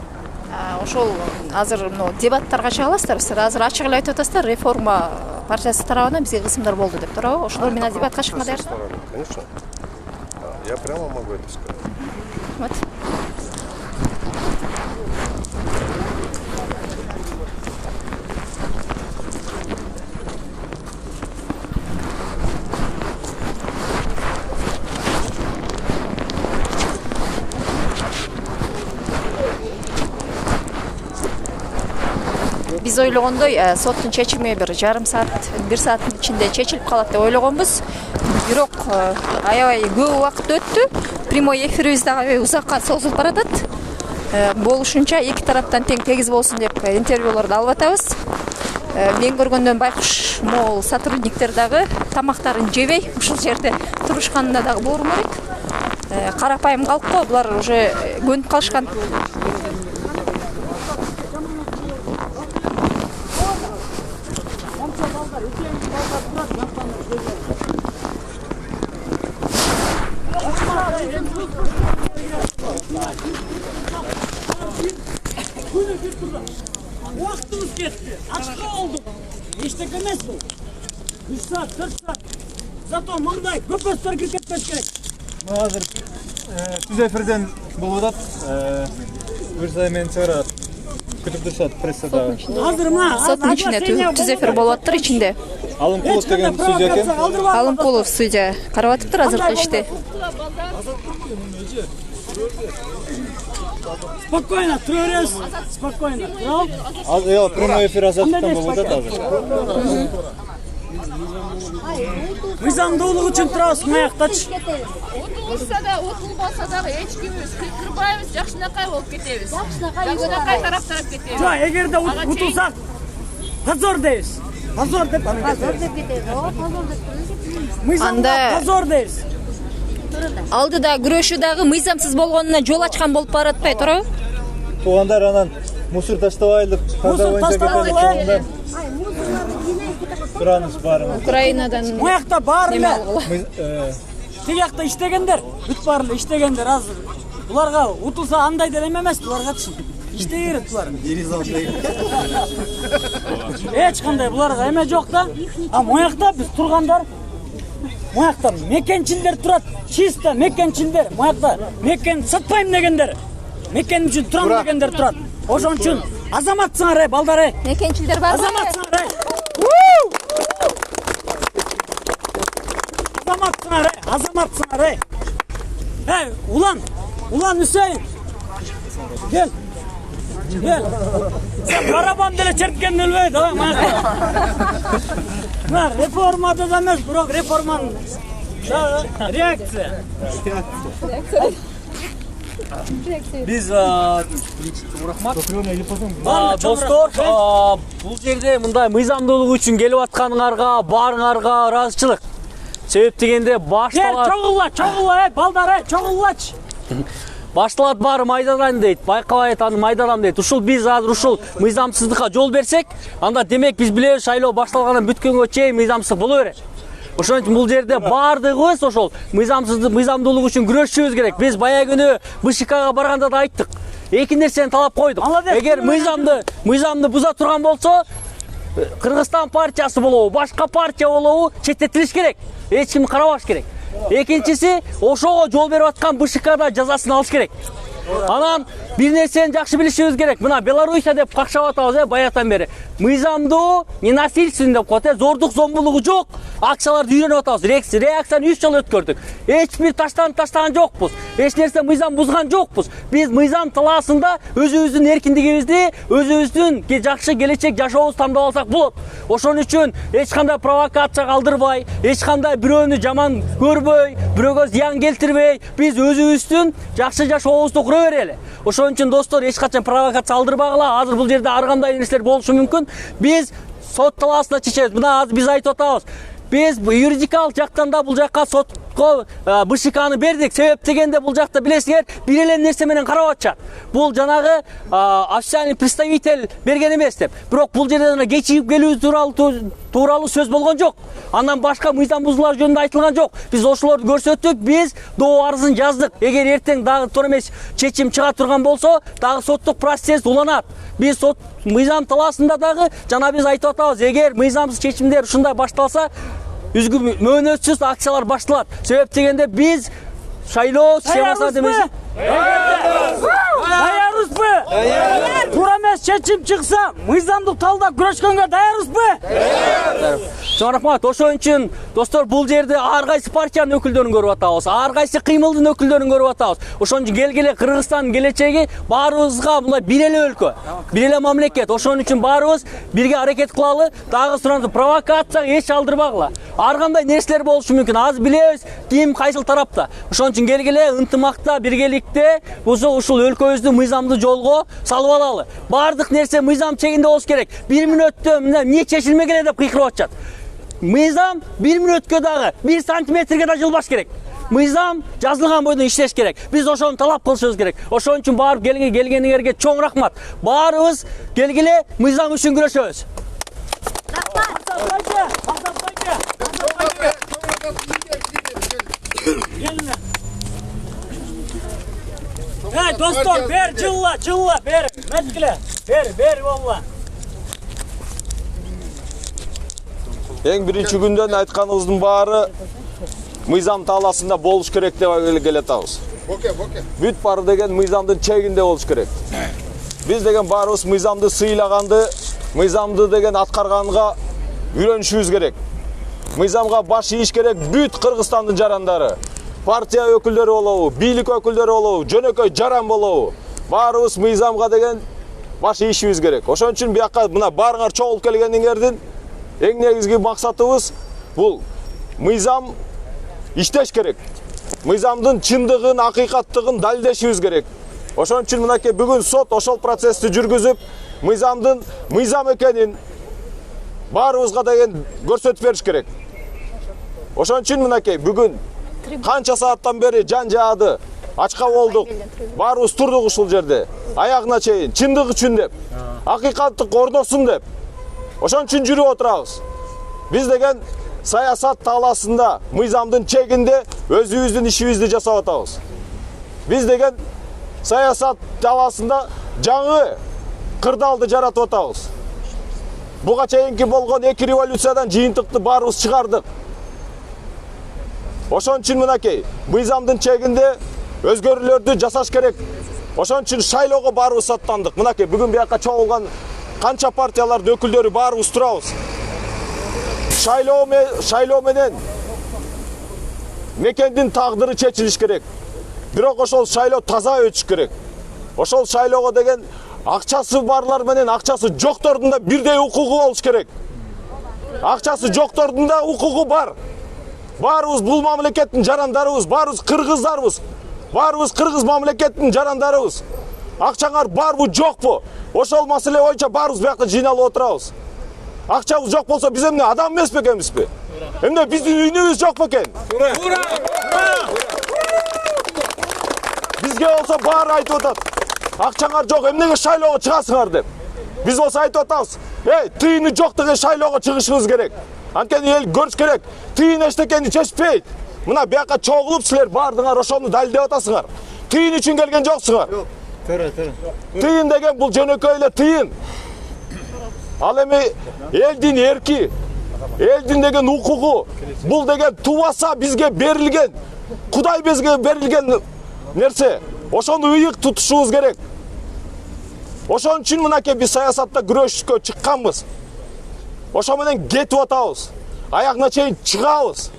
Ошол азыр дебаттарга чыга аласыздар. Силер азыр ачык эле айтып атасыздар, реформа партиясы тарабынан бизге кысымдар болду деп, туурабы? Ошолор менен дебатка чыкма дайыр. Конечно. Я прямо могу это сказать. Вот. Биз ойлогондой соттун чечими бир жарым саат, 1 сааттын ичинде чечилип калат деп ойлогонбуз. Бирок аябай көп убакыт өттү. Прямой эфирибиз дагы узакка созулуп баратат. Болушунча эки тараптан тең тегиз болсун деп интервьюларды алып атабыз. Мен көргөндөн байкуш могул сотрудниктер дагы тамактарын жебей ушул жерде турушканына дагы боорум керек. Карапайым калкко булар уже көнүп калышкан. Уақытымыз кетті, ашқа олдық. Ештеңе емес бұл. 3 саат, 4 саат. Зато мындай көпөстөр кирип кетпеш керек. Азыр түз эфирден болуп атат. Мырза мени чыгарат. Күтүп турушат прессада. Азыр мына соттун ичинде түз эфир болуп атыптыр ичинде. Алымкулов деген судья экен. Алымкулов судья карап атыптыр азыркы ишти. Спокойно, турабыз. Спокойно. Ал прямой эфир азаттан болуп атат азыр. Мыйзамдуулук үчүн турабыз маяктачы. Отулса да, отулбаса дагы эч кимибиз кырбайбыз, жакшынакай болуп кетебиз. Жакшынакай тарап кетебиз. Жок, эгерде утулсак, позор дейбиз. Позор деп кетебиз. Анда позор дейбиз. алдыда күрөшүү дагы мыйзамсыз болгонуна жол ачкан болуп баратпайбы, туурабы? Туугандар анан мусор таштабайлык, мусор таштабайлык. Тураныз баарыңыз. Украинадан Буякта баары эле. Тиги жакта иштегендер, бүт баары эле иштегендер азыр. Буларга утулса андай деле эмес, буларгачы. Иштей берет булар. Эч кандай буларга эме жок да. А буякта биз тургандар Муякта мекенчилдер турат, чисто мекенчилдер. Муякта мекен сатпайм дегендер. Мекен үчүн турам дегендер турат. Ошон үчүн азаматсыңар, балдар. Мекенчилдер бар. Азаматсыңар. Азаматсыңар. Улан Үсейин. Gel. Sen barabam dele çertken nölvey da Mar reformada da emez, bırak reformanın reaksiya. Biz достор, бул жерде мындай мыйзамдуулук үчүн келип атканыңарга, баарыңарга ыраазычылык. Себеп дегенде башталат. Чогулла, балдар, чогуллачы. Башталат баары майдадан дейт, байкабай аны майдадан дейт. Ушул биз азыр ушул мыйзамсыздыкка жол берсек, анда демек биз билебиз шайлоо башталгандан бүткөнгө чейин мыйзамсыздык боло берет. Ошон үчүн бул жерде баардыгыбыз ошол мыйзамдуулук үчүн күрөшүшүбүз керек. Биз баягы күнү БШКга барганда да айттык. Эки нерсени талап койдук. Эгер мыйзамды буза турган болсо, Кыргызстан партиясы болобу, башка партия болобу четтетилиш керек. Эч ким карабаш керек. Экинчиси, ошого жол берип аткан БШКда жазасын алыш керек. Анан бир нерсени жакшы билишибиз керек. Мына Белоруссия деп какшап атабыз, баягыдан бери. Мыйзамдуу, ненасильственный деп коет, зордук зомбулугу жок. Акчаларды үйрөнүп атабыз. Реакцияны 3 жыл өткөрдүк. Эч бир таштаган жокпуз. Эч нерсе мыйзам бузган жокпуз. Биз мыйзам талаасында өзүбүздүн эркиндигибизди, өзүбүздүн жакшы келечек жашообузду тандап алсак болот. Ошон үчүн эч кандай провокация калтырбай, эч кандай бирөөнү жаман көрбөй, бирөөгө зыян келтирбей, биз өзүбүздүн жакшы жашообузду кура берели. Ошон үчүн достор, эч качан провокация калтырбагыла. Азыр бул жерде ар кандай нерселер болушу мүмкүн. Биз сот талаасында чечебиз. Мына азыр биз айтып атабыз. Biz юридикалык жактан да бул жакка сотко БШКны бердик. Себеп дегенде бул жакта билесиңер, бир эле нерсе менен карап атышат. Бул жанагы официальный представитель берген эмес деп. Бирок бул жерде кечигип келүү тууралуу сөз болгон жок. Андан башка мыйзам бузуулар жөнүндө айтылган жок. Биз ошолорду көрсөттүк, биз доо арызын жаздык. Эгер эртең дагы туура эмес чечим чыга турган болсо, дагы соттук процесс уланат. Биз сот мыйзам талаасында дагы жана биз айтып атабыз, эгер мыйзамсыз чечимдер ушундай башталса, мөөнөтсүз акциялар башталат. Себеп дегенде биз шайлоо схемасына демесе. Даярбызбы? Туура эмес чечим чыкса, мыйзамдык талдап күрөшкөнгө даярбызбы? Чоң рахмат. Ошон үчүн достор, бул жерде ар кайсы партиянын өкүлдөрүн көрүп атабыз, ар кайсы кыймылдын өкүлдөрүн көрүп атабыз. Ошон үчүн келгиле Кыргызстандын келечеги баарыбызга мындай бир эле өлкө, бир эле мамлекет. Ошон үчүн баарыбыз бирге аракет кылалы, дагы суранды провокацияга эч алдырбагыла. Ар кандай нерселер болушу мүмкүн. Азыр билебиз ким кайсыл тарапта. Ошон үчүн келгиле ынтымакта, биргеликте ушул өлкөбүздү мыйзамдуу жолго салып алалы. Бардык нерсе мыйзам чегинде болуш керек. 1 мүнөттө эмне чечилмеген эле деп кыйкырып атышат. Мыйзам 1 мүнөткө дагы 1 сантиметрге да жылбаш керек. Мыйзам жазылган бойдон иштеш керек. Биз ошону талап кылышыбыз керек. Ошон үчүн барып келгениңерге чоң рахмат. Баарыбыз келгиле мыйзам үчүн күрөшөбүз. Ey dostlar, ber cılla, ber, metkile, ber valla. Эң биринчи күндөн айтканыбыздын баары мыйзам талаасында болуш керек деп келатабыз. Бүт баары деген мыйзамдын чегинде болуш керек. Биз деген баарыбыз мыйзамды сыйлаганды, мыйзамды деген аткарганга үйрөнүшүбүз керек. Мыйзамга баш ийиш керек бүт Кыргызстандын жарандары. Партия өкүлдөрү болобу, бийлик өкүлдөрү болобу, жөнөкөй жаран болобу, баарыбыз мыйзамга деген баш ийишибиз керек. Ошон үчүн бияка мына баарыңар чогулуп келгениңердин эң негизги максатыбыз бул мыйзам иштеш керек. Мыйзамдын чындыгын, акыйкаттыгын далилдешибиз керек. Ошон үчүн мынакей бүгүн сот ошол процессти жүргүзүп, мыйзамдын мыйзам экенин баарыбызга деген көрсөтүп бериш керек. Ошон үчүн мынакей бүгүн канча сааттан бери жан жаады, ачка болдук, баарыбыз турдук ушул жерде, аягына чейин, чындык үчүн деп, акыйкаттык орносун деп. Ошон үчүн жүрүп отурабыз. Биз деген саясат талаасында, мыйзамдын чегинде өзүбүздүн ишибизди жасап атабыз. Биз деген саясат талаасында жаңы кырдаалды жаратып атабыз. Буга чейинки болгон 2 революциядан жыйынтыкты баарыбыз чыгардык. Ошон үчүн мынакей мыйзамдын чегинде өзгөрүүлөрдү жасаш керек. Ошон үчүн шайлоого баарыбыз аттандык. Мынакей бүгүн бияка чогулган канча партиялардын өкүлдөрү баарыбыз турабыз. Шайлоо менен мекендин тагдыры чечилиш керек. Бирок ошол шайлоо таза өтүш керек. Ошол шайлоого деген акчасы барлар менен акчасы жоктордун да бирдей укугу болуш керек. Акчасы жоктордун да укугу бар. Баарыбыз бул мамлекеттин жарандарыбыз, баарыбыз кыргыздарбыз. Баарыбыз кыргыз мамлекеттин жарандарыбыз. Акчаңар барбы, жокпу? Ошол маселе боюнча баарыбыз бияка жыйналып отурабыз. Акчабыз жок болсо биз эмне адам эмес бекенбизби? Эмне биздин үйүнүбүз жок бекен? Бизге болсо баары айтып атат. Акчаңар жок, эмнеге шайлоого чыгасыңар деп. Биз болсо айтып атабыз. Тыйыны жок деген шайлоого чыгышыбыз керек. Анткени эл көрүш керек. Тыйын эчтекени чечпейт. Мына бияка чогулуп силер баардыңар ошону далилдеп атасыңар. Тыйын үчүн келген жоксуңар. Тыйын деген бул жөнөкөй эле тыйын. Ал эми элдин эрки, элдин деген укугу, бул деген тубаса бизге берилген, Кудай бизге берилген нерсе. Ошону ыйык тутушубуз керек. Ошон үчүн мынакей биз саясатта күрөшкө чыкканбыз. Ошо менен кетип атабыз. Аягына чейин чыгабыз.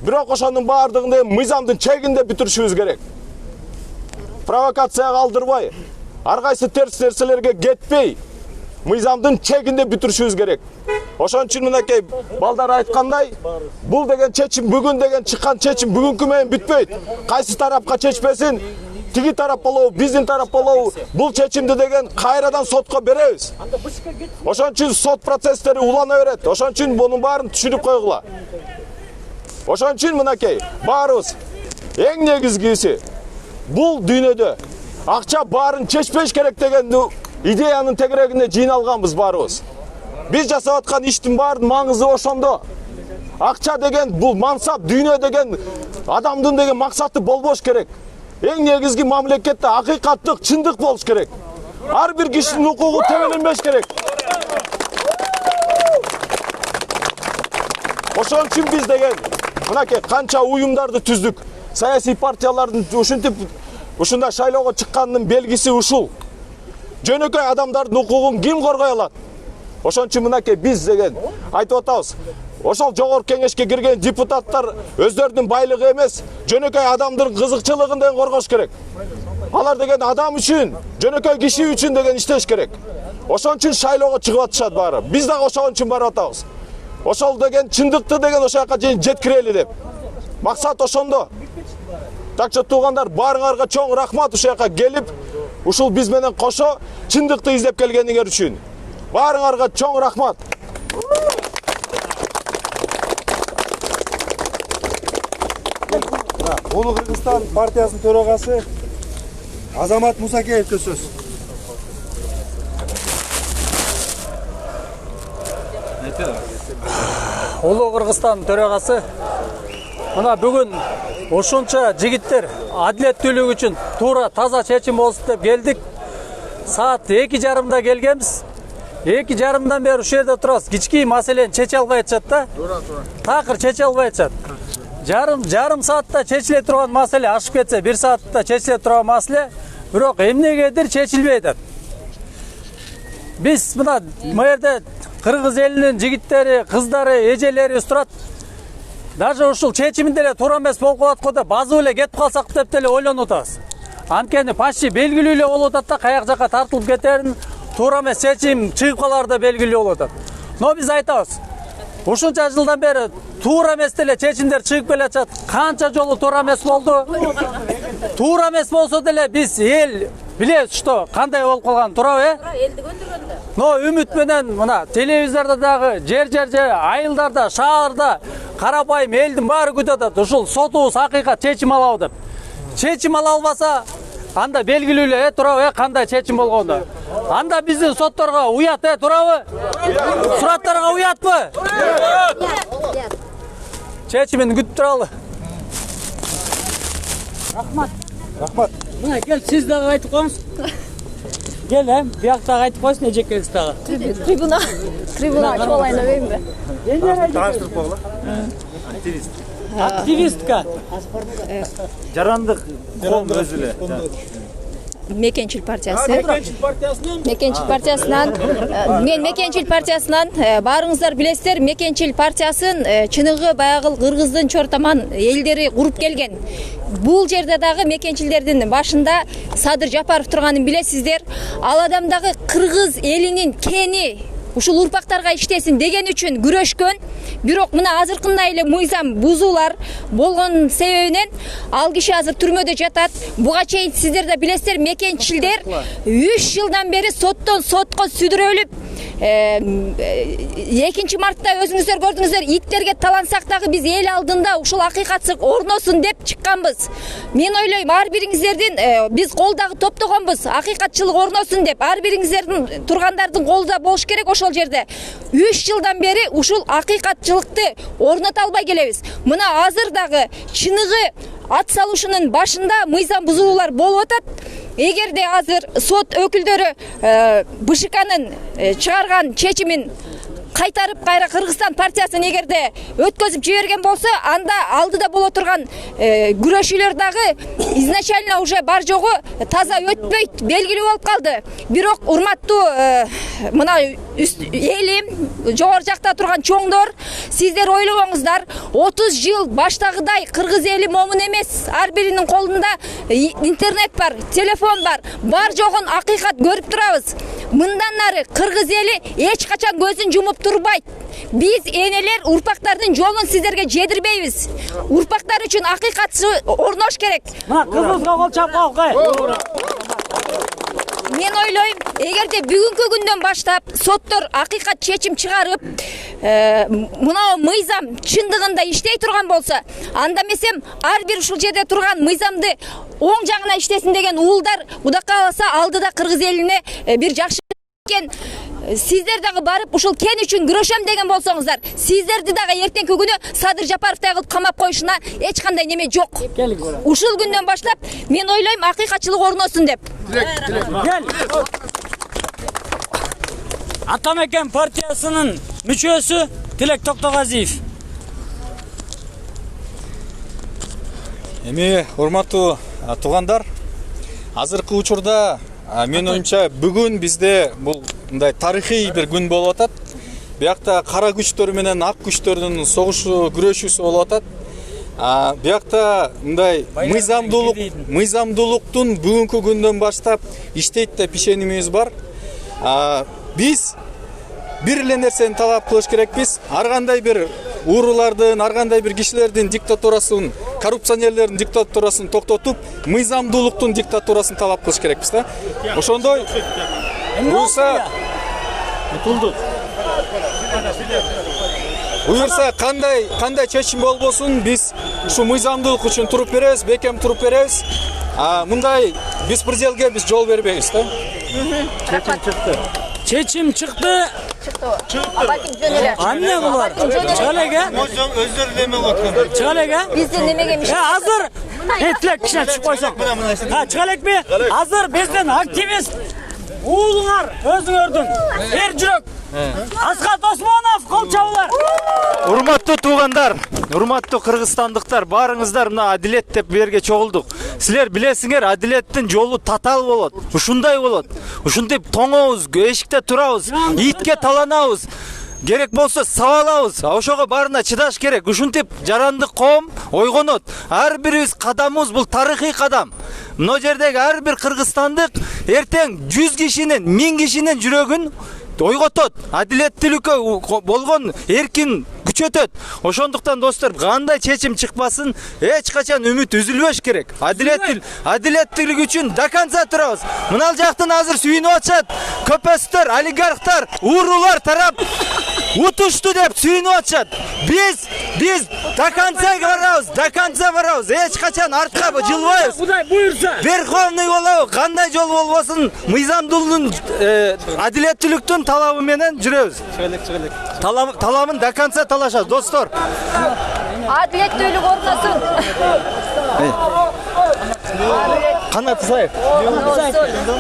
Бирок ошонун баардыгын мыйзамдын чегинде бүтүрүшүбүз керек. Провокацияга алдырбай, ар кайсы терс нерселерге кетпей, мыйзамдын чегинде бүтүрүшүбүз керек. Ошон үчүн мынакей балдар айткандай, бул деген чечим бүгүн деген чыккан чечим бүгүнкү менен бүтпөйт. Кайсы тарапка чечпесин, тиги тарап болобу, биздин тарап болобу, бул чечимди деген кайрадан сотко беребиз. Ошон үчүн сот процесстери улана берет. Ошон үчүн бунун баарын түшүнүп койгула. Ошон үчүн мынакей баарыбыз эң негизгиси бул дүйнөдө акча баарын чечпеш керек деген идеянын тегерегине жыйналганбыз баарыбыз. Биз жасап аткан иштин баардын маңызы ошондо. Акча деген бул мансап, дүйнө деген адамдын деген максаты болбош керек. Эң негизги мамлекетте акыйкаттык, чындык болуш керек. Ар бир кишинин укугу тебеленбеш керек. Ошон үчүн биз деген мынакей канча уюмдарды түздүк. Саясий партиялардын ушинтип ушундай шайлоого чыкканынын белгиси ушул. Жөнөкөй адамдардын укугун ким коргой алат? Ошон үчүн мынакей биз деген айтып атабыз. Ошол жогорку кеңешке кирген депутаттар өздөрүнүн байлыгы эмес, жөнөкөй адамдын кызыкчылыгын деген коргош керек. Алар деген адам үчүн, жөнөкөй киши үчүн деген иштеш керек. Ошон үчүн шайлоого чыгып атышат баары. Биз дагы ошон үчүн барып атабыз. Ошол деген чындыкты деген ошол жака чейин жеткирели деп. Максат ошондо. Так что туугандар, баарыңарга чоң рахмат ушул жака келип, ушул биз менен кошо чындыкты издеп келгениңер үчүн. Баарыңарга чоң рахмат. Улуу Кыргызстан партиясынын төрагасы Азамат Мусакеевке сөз. Улуу Кыргызстан төрагасы мына бүгүн ушунча жигиттер адилеттүүлүк үчүн туура таза чечим болсун деп келдик. Саат 2:30 келгенбиз. 2:30 бери ушул жерде турабыз. Кички маселени чече албай атышат да. Такыр чече албай атышат. Жарым саатта чечиле турган маселе ашып кетсе, 1 саатта чечиле турган маселе, бирок эмнегедир чечилбей атат. Биз мына жерде кыргыз элинин жигиттери, кыздары, эжелери турат. Даже ушул чечимин деле туура эмес болуп калат го деп базып эле кетип калсак деп деле ойлонуп атабыз. Анткени почти белгилүү эле болуп атат да, каяк жака тартылып кетерин, туура эмес чечим чыгып калары да белгилүү болуп атат. Но биз айтабыз, ушунча жылдан бери туура эмес деле чечимдер чыгып келе атат. Канча жолу туура эмес болду. Туура эмес болсо деле биз эл билебиз, что кандай болуп калганын, туурабы, Элди көндүргөндө. Но үмүт менен мына телевизордо дагы, жер айылдарда, шаарда карапайым элдин баары күтүп атат. Ушул сотубуз акыйкат чечим алабы деп. Чечим ала албаса, анда белгилүү эле, туурабы, кандай чечим болгону. Анда биздин сотторго уят, туурабы? Сураттарга уятпы? Чечимин күтүп туралы. Рахмат. Мына кел, сиз дагы айтып коюңуз. Кел, биякта айтып койсун эжекеңиз дагы. Трибуна ачып алайын дебеймби? Тааныштырып койгула. Активист. Активистка. Жарандык коом өзү эле. Мекенчил партиясы. Мекенчил партиясынан, мен Мекенчил партиясынан баарыңыздар билесиздер, Мекенчил партиясын чыныгы баягы кыргыздын чортаман элдери куруп келген. Бул жерде дагы Мекенчилдердин башында Садыр Жапаров турганын билесиздер. Ал адам дагы кыргыз элинин кени ушул урпактарга иштесин деген үчүн күрөшкөн. Бирок мына азыркындай эле мыйзам бузуулар болгон себебинен ал киши азыр түрмөдө жатат. Буга чейин сиздер да билесиздер, Мекенчилдер 3 жылдан бери соттон сотко сүдүрөлүп, 2 мартта өзүңүздөр көрдүңүздөр, иттерге талансак дагы биз эл алдында ушул акыйкатсыз орносун деп чыкканбыз. Мен ойлойм, ар бириңиздердин биз кол дагы топтогонбуз, акыйкатчылык орносун деп. Ар бириңиздердин тургандардын колунда болуш керек ошол жерде. 3 жылдан бери ушул акыйкатчылыкты орното албай келебиз. Мына азыр дагы чыныгы ат салушунун башында мыйзам бузуулар болуп атат. эгерде азыр сот өкүлдөрү БШКнын чыгарган чечимин кайтарып кайра Кыргызстан партиясын эгерде өткөзүп жиберген болсо, анда алдыда боло турган күрөшүүлөр дагы изначально уже бар жогу таза өтпөйт белгилүү болуп калды. Бирок урматтуу мына элим, жогору жакта турган чоңдор, сиздер ойлобоңуздар, 30 жыл баштагыдай кыргыз эли момун эмес. Ар биринин колунда интернет бар, телефон бар. Бар жогун акыйкат көрүп турабыз. Мындан нары кыргыз эли эч качан көзүн жумуп турбайт. Биз энелер урпактардын жолун сиздерге жедирбейбиз. Урпактар үчүн акыйкатчы орнош керек. Мына кызыбызга кол чапкал кай. Мен ойлойм, эгерде бүгүнкү күндөн баштап соттор акыйкат чечим чыгарып, мына мыйзам чындыгында иштей турган болсо, анда эмесем ар бир ушул жерде турган мыйзамды оң жагына иштесин деген уулдар Кудай кааласа алдыда кыргыз элине бир жакшы экен. Сиздер дагы барып ушул кен үчүн күрөшөм деген болсоңуздар, сиздерди дагы эртеңки күнү Садыр Жапаровдай кылып камап коюшуна эч кандай неме жок. Ушул күндөн баштап мен ойлойм акыйкатчылык орносун деп. Gel. Атамекен партиясынын мүчөсү Тилек Токтогазиев. Эми урматтуу туугандар, азыркы учурда мен оюмча бүгүн бизде бул мындай тарыхый бир күн болуп атат. Биякта кара күчтөр менен ак күчтөрдүн согушу, күрөшүүсү болуп атат. Биякта мындай мыйзамдуулуктун бүгүнкү күндөн баштап иштейт деп ишенимибиз бар. Биз бир эле нерсени талап кылыш керекпиз. Ар кандай бир уурулардын, ар кандай бир кишилердин диктатурасын, коррупционерлердин диктатурасын токтотуп, мыйзамдуулуктун диктатурасын талап кылыш керекпиз да. Ошондой буюрса кандай чечим болбосун, биз ушу мыйзамдуулук үчүн туруп беребиз, бекем туруп беребиз. Мындай беспределге биз жол бербейбиз да. Чечим чыкты. Анне булар. Чалеге. Өздөрү неме болот. Чалеге. Бизден немеге миш. Азыр этлек кишине чыгып койсок. Чалекпи? Азыр бизден активист уулуңар өзүңөрдүн эр жүрөк Асхат Осмонов кол чабуулар. Урматтуу туугандар, урматтуу кыргызстандыктар, баарыңыздар мына адилет деп берге чогулдук. Силер билесиңер, адилеттин жолу татаал болот. Ушундай болот. Ушинтип тоңобуз, эшикте турабыз, итке таланабыз. Керек болсо сабалабыз. Ошого баарына чыдаш керек. Ушинтип жарандык коом ойгонот. Ар бирибиз кадамыбыз бул тарыхый кадам. Мына жердеги ар бир кыргызстандык эртең 100 кишинин, 1000 кишинин жүрөгүн ойготот. Адилеттүүлүккө болгон эркин күчөтөт. Ошондуктан достор, кандай чечим чыкпасын, эч качан үмүт үзүлбөш керек. Адилеттүүлүк үчүн до конца турабыз. Мына жактан азыр сүйүнүп атышат. Көпөстөр, олигархтар, уурулар тарап утушту деп сүйүнүп атышат. Биз до конца барабыз. Эч качан артка жылбайбыз. Кудай буйрса. Верховный болобуз. Кандай жол болбосун, мыйзамдуулуктун, адилеттүүлүктүн талабы менен жүрөбүз. Талабын до конца талашабыз, достор. Адилеттүүлүк орносун. Канат Исаев.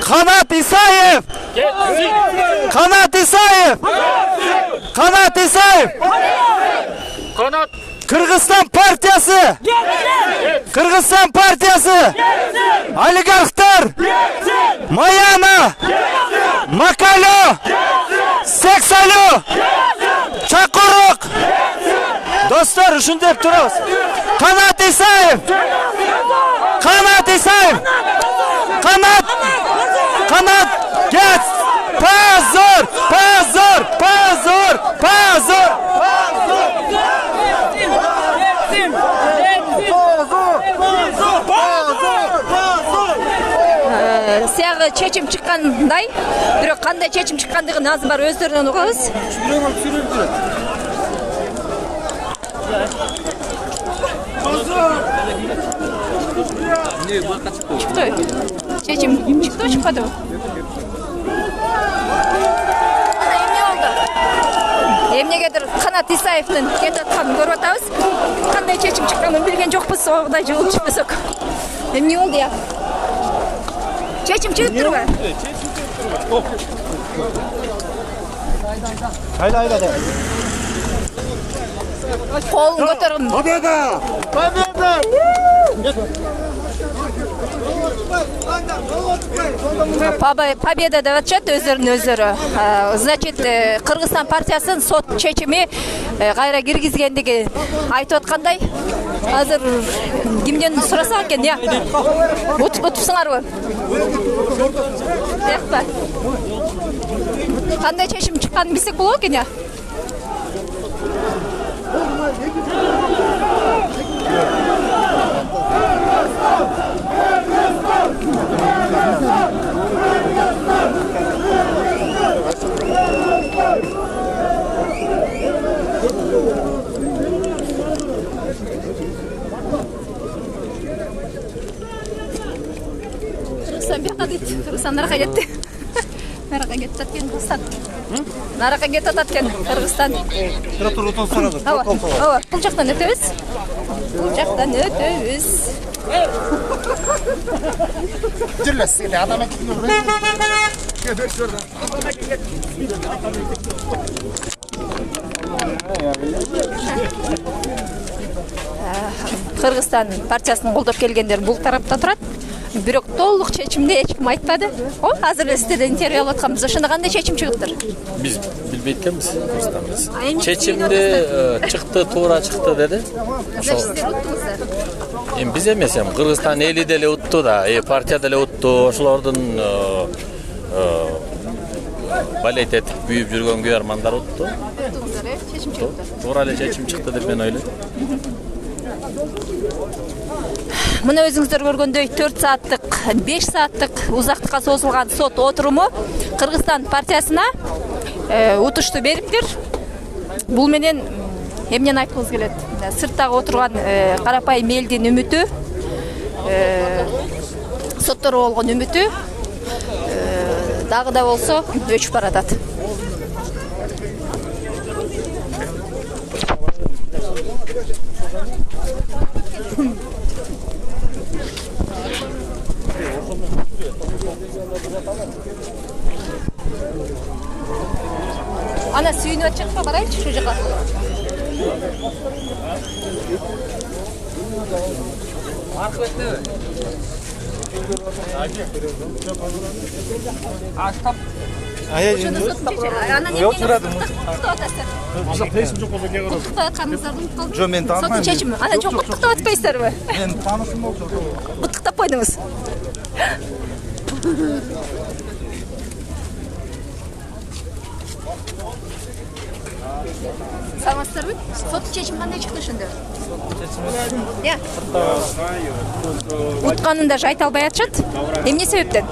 Канат Исаев. Канат Исаев. Канат Исаев. Канат. Кыргызстан партиясы. Кыргызстан партиясы. Олигархтар. Маяна. Макалё. Сексалю. Чакурук. Достор, ушинтип турабыз. Канат Исаев. Канат Исаев. Канат. Гет. Позор. Сиягы чечим чыккандай, бирок кандай чечим чыккандыгын азыр бар өздөрүнөн угабыз. Чыкты. Чечим чыкты, чыкпады. Эмнегедир Канат Исаевдин кетип атканын көрүп атабыз. Кандай чечим чыкканын билген жокпуз, Кудай жолуп чыкпасак. Эмне болду я? Чечим чыгып турбу? Айла. Колун көтөрүн. Победа! Победа деп атышат өздөрү. Значит, Кыргызстан партиясынын сот чечими кайра киргизгендиги айтып аткандай. Азыр кимден сурасак экен, я? Утупсуңарбы? Тиякпа. Кандай чечим чыкканын билсек болот экен, я? Кыргызстан бияка дейт. Кыргызстан наракка кетти. Наракка кетип аткен Кыргызстан. Наракка кетип аткен Кыргызстан. Ооба, бул жактан өтөбүз. Жерлес, адам Кыргызстан партиясын колдоп келгендер бул тарапта турат. Бирок толук чечимди эч ким айтпады. Азыр эле сиздерден интервью алып атканбыз. Ошондо кандай чечим чыгыптыр? Биз билбейт экенбиз Кыргызстанбыз. Чечимди чыкты, туура чыкты деди. Эми биз эмес, Кыргызстан эли деле утту да, партия деле утту. Ошолордун балет этип бүйүп жүргөн күйөрмандар утту. Чечим чыгыптыр. Туура эле чечим чыкты деп мен ойлойм. Мына өзүңүздөр көргөндөй 4 сааттык, 5 сааттык узактыкка созулган сот отуруму Кыргызстан партиясына утушту бериптир. Бул менен эмнени айткыбыз келет? Сырттагы отурган карапайым элдин үмүтү, сотторго болгон үмүтү дагы да болсо өчүп баратат. Ана сүйүнүп атчакка барайынчы шу жака. Жо, мен таанымайм. Чечим. Ана жок, куттуктап атпайсыздарбы? Мен таанышым болчу. Куттуктап койдуңуз. Саламатсыздарбы? Сот чечими кандай чыкты ошондо? Утканын даже айта албай атышат. Эмне себептен?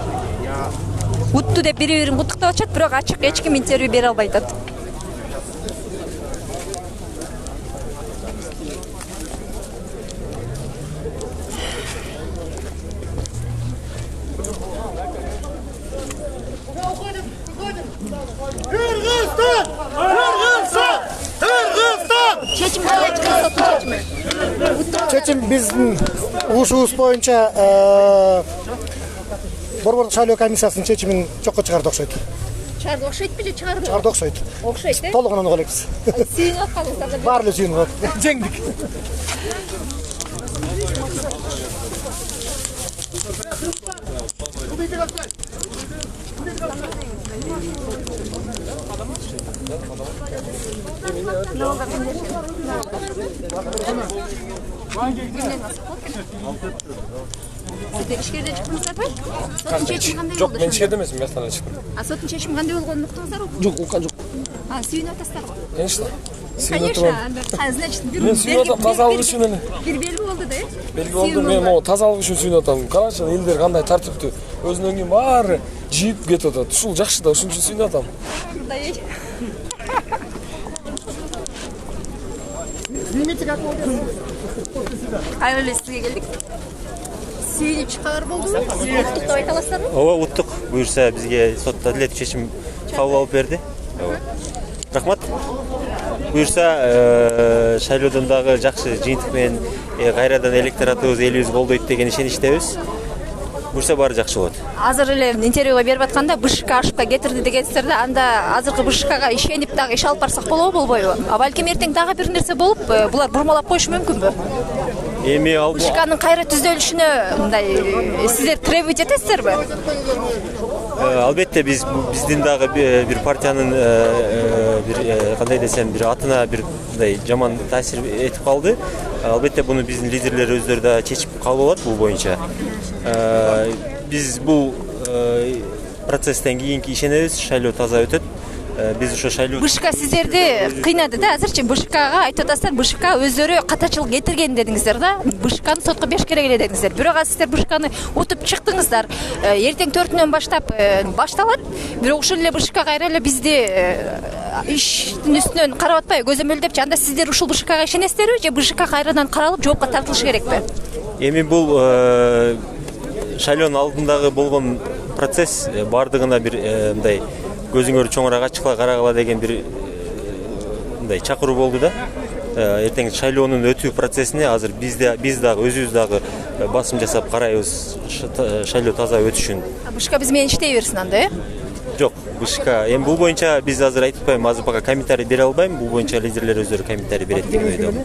Утту деп бири-бирин куттуктап атышат, бирок ачык эч ким интервью бере албай атат. Чечим кандай чыкты соттун чечими? Чечим биздин ушубуз боюнча Борбордук шайлоо комиссиясынын чечимин жокко чыгарды окшойт. Чыгарды окшойт беле, чыгарды? Чыгарды окшойт. Окшойт, э? Толугунан элекпиз. Сүйүнүп атканыңыздарда Баары эле сүйүнүп атат. Жеңдик. Сиздер ишкерден чыктыңыздарбы? Соттун чечими кандай Жок, болду? мен ишкерде эмесмин, местан чыктым. Соттун чечими кандай болгонун уктуңуздарбы? Жок, уккан жок. Сүйүнүп атасыздарбы? Конечно. Конечно, значит, Мен сүйүнүп атам, тазалык үчүн эле. Бир белги болду да, э? Белги болду, мен могу тазалык үчүн сүйүнүп атам. Карачы, элдер кандай тартиптүү, өзүнөн кийин баары жийип кетип атат. Ушул жакшы да, ушун үчүн сүйүнүп атам. Кайра эле сизге келдик. Сүйүнүп чыккандар болдубу? Уттук деп айта аласыздарбы? Ооба, уттук. Буюрса бизге сот адилеттик чечим кабыл алып берди. Рахмат. Буюрса шайлоодон дагы жакшы жыйынтык менен кайрадан электоратыбыз элибиз колдойт деген ишеничтебиз. буюрса баары жакшы болот. Азыр эле интервьюга берип атканда БШК ашыпка кетирди дегенсиздер да, анда азыркы БШКга ишенип дагы иш алып барсак болобу, болбойбу? А балким эртең дагы бир нерсе болуп, булар бурмалап коюшу мүмкүнбү? Эми ал БШКнын кайра түзөлүшүнө мындай сиздер требовать этесиздерби? Албетте биздин дагы бир партиянын бир кандай десем бир атына бир мындай жаман таасир этип калды. Албетте буну биздин лидерлер өздөрү да чечип калып алат бул боюнча. Биз бул процесстен кийинки ишенебиз, шайлоо таза өтөт. Биз ошо шайлоо БШК сиздерди кыйнады да, азырчы БШКга айтып атасыздар, БШК өздөрү катачылык кетирген дедиңиздер да, БШКны сотко бериш керек эле дедиңиздер. Бирок азыр сиздер БШКны утуп чыктыңыздар. Эртең 4-үнөн баштап башталат. Бирок ушул эле БШК кайра эле бизди иштин үстүнөн карап атпайбы, көзөмөлдөпчү. Анда сиздер ушул БШКга ишенесиздерби же БШК кайрадан каралып жоопко тартылышы керекпи? Эми бул шайлоонун алдындагы болгон процесс бардыгына бир мындай көзүңөрү чоңураак ачкыла карагыла деген бир мындай чакыруу болду да. Эртең шайлоонун өтүү процессине азыр биз дагы өзүбүз дагы басым жасап карайбыз шайлоо таза өтүшүн. БШК биз менен иштей берсин анда, Жок, БШК эми бул боюнча биз азыр айтып атпайм, азыр пока комментарий бере албайм. Бул боюнча лидерлер өздөрү комментарий берет деген ойдомун.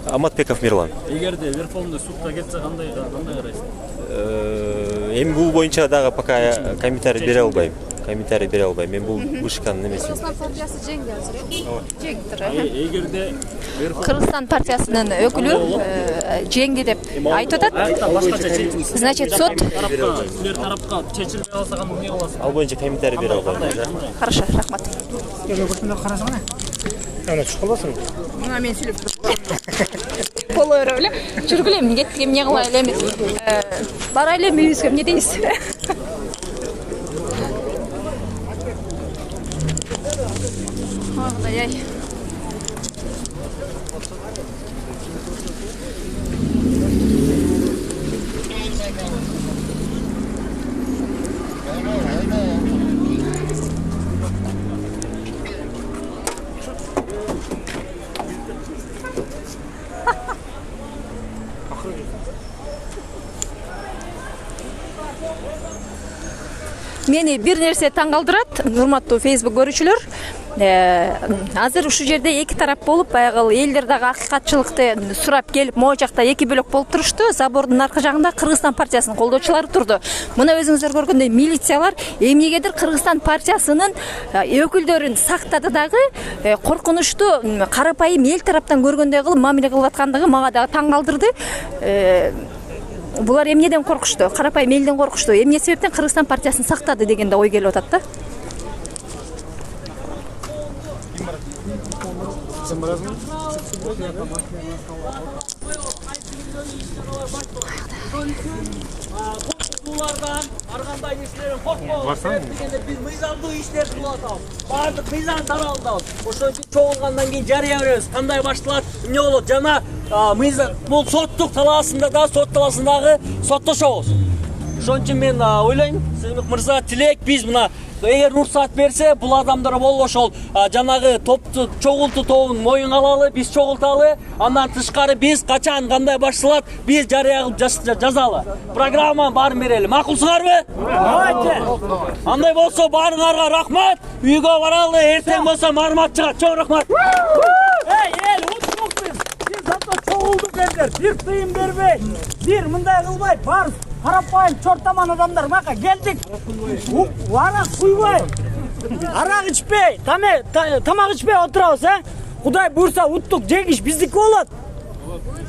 Аматбеков Мирлан. Эгерде Верховный судка кетсе кандай карайсыз? Эми бул боюнча дагы пока комментарий бере албайм. Мен бул БШКнын эмеси. Кыргызстан партиясы жеңди азыр. Жеңдир. Эгерде Кыргызстан партиясынын өкүлү жеңди деп айтып атат. башкача чечим. Значит, сот силер тарапка чечилбей калса кандай эмне кыласыз? Ал боюнча комментарий бере албайм. Хорошо, рахмат. Карасаңа. Ана чыгып каласың. Мына мен сүйлөп турам. Боло бере эле. Жүргүлө эмне кеттик, эмне кылайлы эми. Барайлы үйүбүзгө, эмне дейсиз? Ай. Мени бир нерсе таң калтырат, урматтуу Facebook көрүүчүлөр. Азыр ушул жерде эки тарап болуп, баягы элдер дагы акыйкатчылыкты сурап келип, могу жакта эки бөлөк болуп турушту. Забордун аркы жагында Кыргызстан партиясынын колдоочулары турду. Мына өзүңүздөр көргөндөй милициялар эмнегедир Кыргызстан партиясынын өкүлдөрүн сактады дагы, коркунучтуу карапайым эл тараптан көргөндөй кылып мамиле кылып аткандыгы мага дагы таң калтырды. Булар эмнеден коркушту? Карапайым элден коркушту. Эмне себептен Кыргызстан партиясын сактады деген да ой келип атат да. Korkutulardan, arganda işlerin korkma. Biz mizandуу işler kılıp atабыз. Бардык мыйзам таралды. Ошон үчүн чогулгандан кийин жарыя беребиз. Кандай башталат, эмне болот? Жана мыйзам бул соттук талаасында да, сот талаасындагы соттошобуз. Ошон үчүн мен ойлойм, Сыймык мырза, тилек биз мына эгер уруксат берсе, бул адамдар болуп ошол жанагы топту чогултуу тобун моюнга алалы, биз чогулталы. Андан тышкары биз качан кандай башталат, биз жарыя кылып жазалы. Программаны баарын берели. Макулсуңарбы? Андай болсо баарыңарга рахмат. Үйгө баралы, эртең болсо маалымат чыгат. Чоң рахмат. Эл, уттукпуз. Биз зато чогулдук элдер. Бир тыйын бербей, бир мындай кылбай, бар карапайым чортаман адамдар мага келдик. Арак куйбай, арак ичпей, тамак ичпей отурабыз, Кудай буйрса уттук жеңиш биздики болот.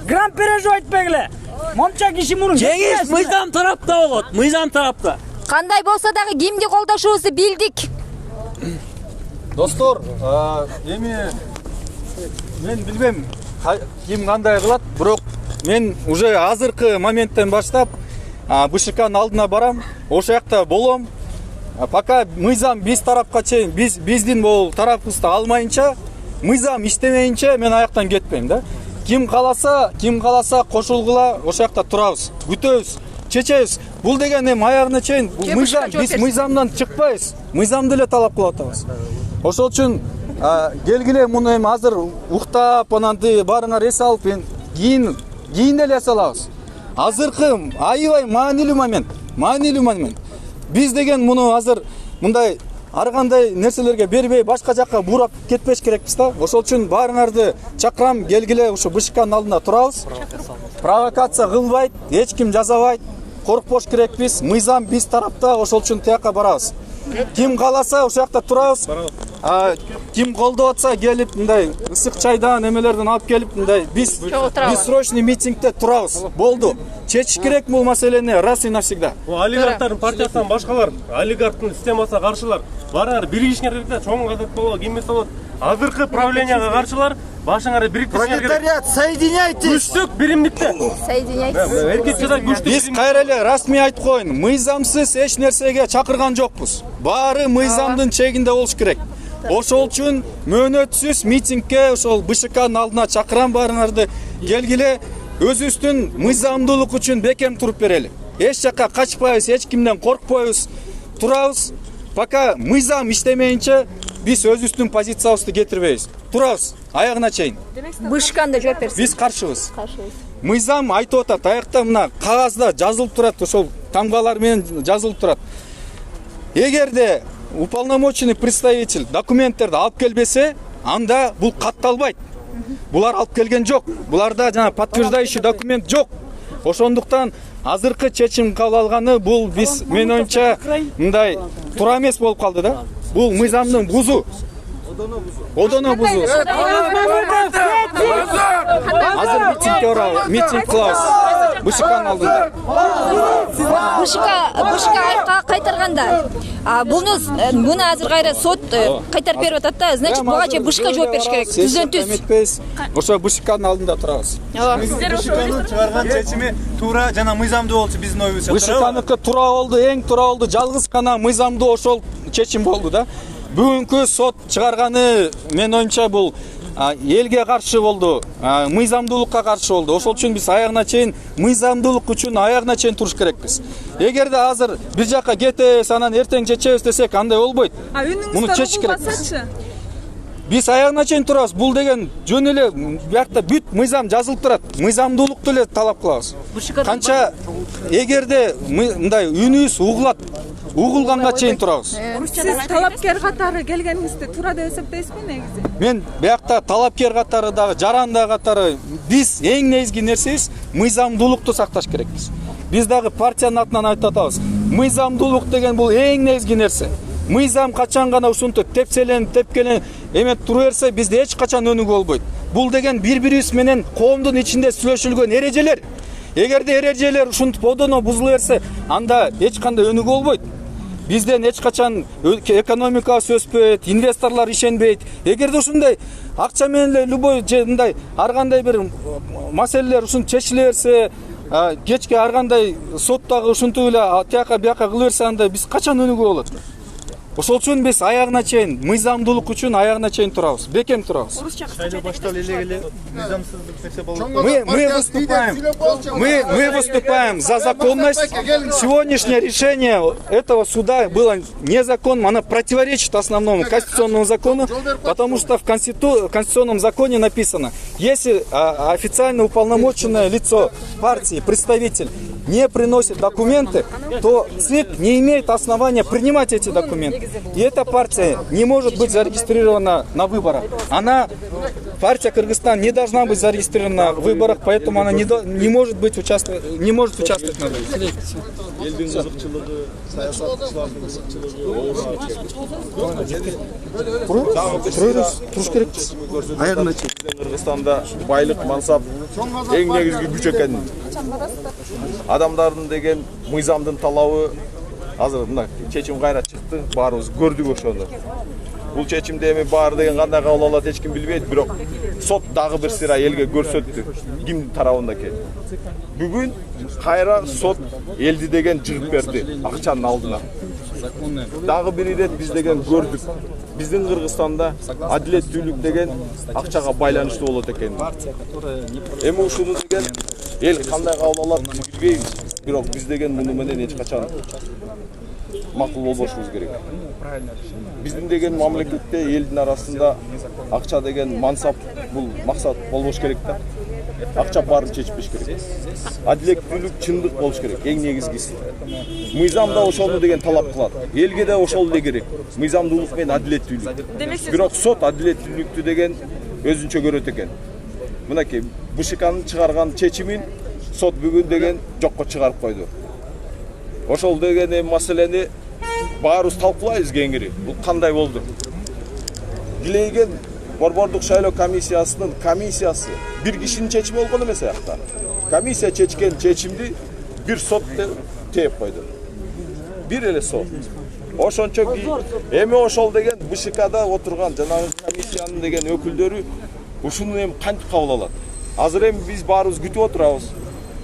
Гран пережо айтпегиле. Монча киши муну жеңиш мыйзам тарапта болот, мыйзам тарапта. Кандай болсо дагы кимди колдошубузду билдик. Достор, эми мен билбем ким кандай кылат, бирок мен уже азыркы моменттен баштап БШКнын алдына барам, ошол жакта болом. Пока мыйзам биз тарапка чейин, биздин бул тарапыбызды алмайынча, мыйзам иштемейинче мен аяктан кетпейм да. Ким кааласа кошулгула, ошол жакта турабыз, күтөбүз, чечебиз. Бул деген эми аягына чейин мыйзам, биз мыйзамдан чыкпайбыз. Мыйзамды эле талап кылып атабыз. Ошол үчүн келгиле муну эми азыр уктап, анан баарыңар эс алып, кийин эле эс алабыз. Азыркы аябай маанилүү момент. маанилүү момент. Биз деген муну азыр мындай ар кандай нерселерге бербей башка жакка буурап кетпеш керекпиз да. Ошол үчүн баарыңарды чакырам, келгиле ушу БШКнын алдында турабыз. Провокация кылбайт, эч ким жазабайт. Коркпош керекпиз. Мыйзам биз тарапта, ошол үчүн тияка барабыз. Ким кааласа ошол жакта турабыз. Ким колдоп атса келип мындай ысык чайдан эмелерден алып келип мындай биз срочный митингде турабыз. Болду. Чечиш керек бул маселени раз и навсегда. Олигархтардын партиясынан башкалар, олигархтын системасына каршылар. Барыңар биригишиңер керек да, чоң катат болот, кимге болот. Азыркы правленияга каршылар, башыңарды бириктиришиңер керек. Пролетариат, соединяйтесь. Күчтүк биримдикте. Соединяйтесь. Эркек жада күчтүк. Биз кайра эле расмий айтып коеюн. Мыйзамсыз эч нерсеге чакырган жокпуз. Баары мыйзамдын чегинде болуш керек. Ошол үчүн мөөнөтсүз митингге ошол БШКнын алдына чакырам баарыңарды. Келгиле өзүбүздүн мыйзамдуулук үчүн бекем туруп берели. Эч жакка качпайбыз, эч кимден коркпойбуз. Турабыз. Пока мыйзам иштемейинче биз өзүбүздүн позициябызды кетирбейбиз. Турабыз аягына чейин. БШКнын да жооп берсин. Биз каршыбыз. Мыйзам айтып атат, аякта мына кагазда жазылып турат, ошол тамгалар менен жазылып турат. Эгерде уполномоченный представитель документтерди алып келбесе, анда бул катталбайт. Булар алып келген жок. Буларда жана подтверждающий документ жок. Ошондуктан азыркы чечим кабыл алганы бул биз мен оюмча мындай туура эмес болуп калды да. Бул мыйзамдын бузуу. Одоно бузуу. Азыр митингге барабыз, митинг кылабыз. БШКнын алдында. БШК кайтарганда буну азыр кайра сот кайтарып берип атат да. Значит, буга же БШК жооп бериш керек. Түздөн түз. Ошо БШКнын алдында турабыз. БШКнын чыгарган чечими туура жана мыйзамдуу болчу биздин оюбузча. БШКныкы туура болду, эң туура болду. Жалгыз гана мыйзамдуу ошол чечим болду да. Бүгүнкү сот чыгарганы мен оюмча бул элге каршы болду, мыйзамдуулукка каршы болду. Ошол үчүн биз аягына чейин мыйзамдуулук үчүн аягына чейин туруш керекпиз. Эгерде азыр бир жакка кетебиз, анан эртең чечебиз десек, андай болбойт. Муну чечиш керекпиз. Биз аягына чейин турабыз. Бул деген жөн эле биякта бүт мыйзам жазылып турат. Мыйзамдуулукту эле талап кылабыз. Канча эгерде мындай үнүбүз угулат, угулганга чейин турабыз. Сиз талапкер катары келгениңизди туура деп эсептейсизби негизи? Мен биякта талапкер катары дагы, жаранда катары биз эң негизги нерсебиз мыйзамдуулукту сакташ керекпиз. Биз дагы партиянын атынан айтып атабыз. Мыйзамдуулук деген бул эң негизги нерсе. Мыйзам качан гана ушунтип тепкеленип эметип тура берсе, бизде эч качан өнүгүү болбойт. Бул деген бири-бирибиз менен коомдун ичинде сүйлөшүлгөн эрежелер. Эгерде эрежелер ушинтип одоно бузула берсе, анда эч кандай өнүгүү болбойт. Бизден эч качан экономикабыз өспөйт, инвесторлор ишенбейт. Эгерде ушундай акча менен эле любой мындай ар кандай бир маселелер ушинтип чечиле берсе, кечке ар кандай соттогу ушинтип эле тияка бияка кыла берсе, анда биз качан өнүгүү болот? Ошол үчүн биз аягына чейин мыйзамдуулук үчүн аягына чейин турабыз, бекем турабыз. Шайлоо башталып эле мыйзамсыздык нерсе болуп. Мы выступаем за законность. Сегодняшнее решение этого суда было незаконным, оно противоречит основному конституционному закону, потому что в конституционном законе написано, если официально уполномоченное лицо партии, представитель, не приносит документы, то ЦИК не имеет основания принимать эти документы. И эта партия не может быть зарегистрирована на выборах. Партия Кыргызстан не должна быть зарегистрирована на выборах, поэтому она не может участвовать на выборах. Кыргызстанда байлык, мансап эң негизги күч экенин, адамдардын деген мыйзамдын талабы азыр мына чечим кайра чыкты, баарыбыз көрдүк ошону. Бул чечимде эми баары деген кандай кабыл алат эч ким билбейт, бирок сот дагы бир сыйра элге көрсөттү кимдин тарабында экенин. Бүгүн кайра сот элди деген жыгып берди акчанын алдына. Дагы бир ирет биз деген көрдүк. Биздин Кыргызстанда адилеттүүлүк деген акчага байланыштуу болот экен. Эми ушуну деген эл кандай кабыл алат билбейбиз. Бирок биз деген муну менен эч качан макул болбошубуз керек. Биздин деген мамлекетте элдин арасында акча деген мансап бул максат болбош керек да. акча баарын чечпеш керек. Адилеттүүлүк, чындык болуш керек, эң негизгиси. Мыйзам да ошону деген талап кылат. Элге да ошол эле керек. Мыйзамдуулук менен адилеттүүлүк. Бирок сот адилеттүүлүктү деген өзүнчө көрөт экен. Мынакей БШКнын чыгарган чечимин сот бүгүн деген жокко чыгарып койду. Ошол деген маселени баарыбыз талкуулайбыз кеңири. Бул кандай болду? Дилейген Борбордук шайлоо комиссиясынын комиссиясы бир кишинин чечими болгон эмес аякта. Комиссия чечкен чечимди бир сот тээп койду. Бир эле сот. Ошончо эми ошол деген БШКда отурган жанагы комиссиянын деген өкүлдөрү ушуну эми кантип кабыл алат? Азыр эми биз баарыбыз күтүп отурабыз.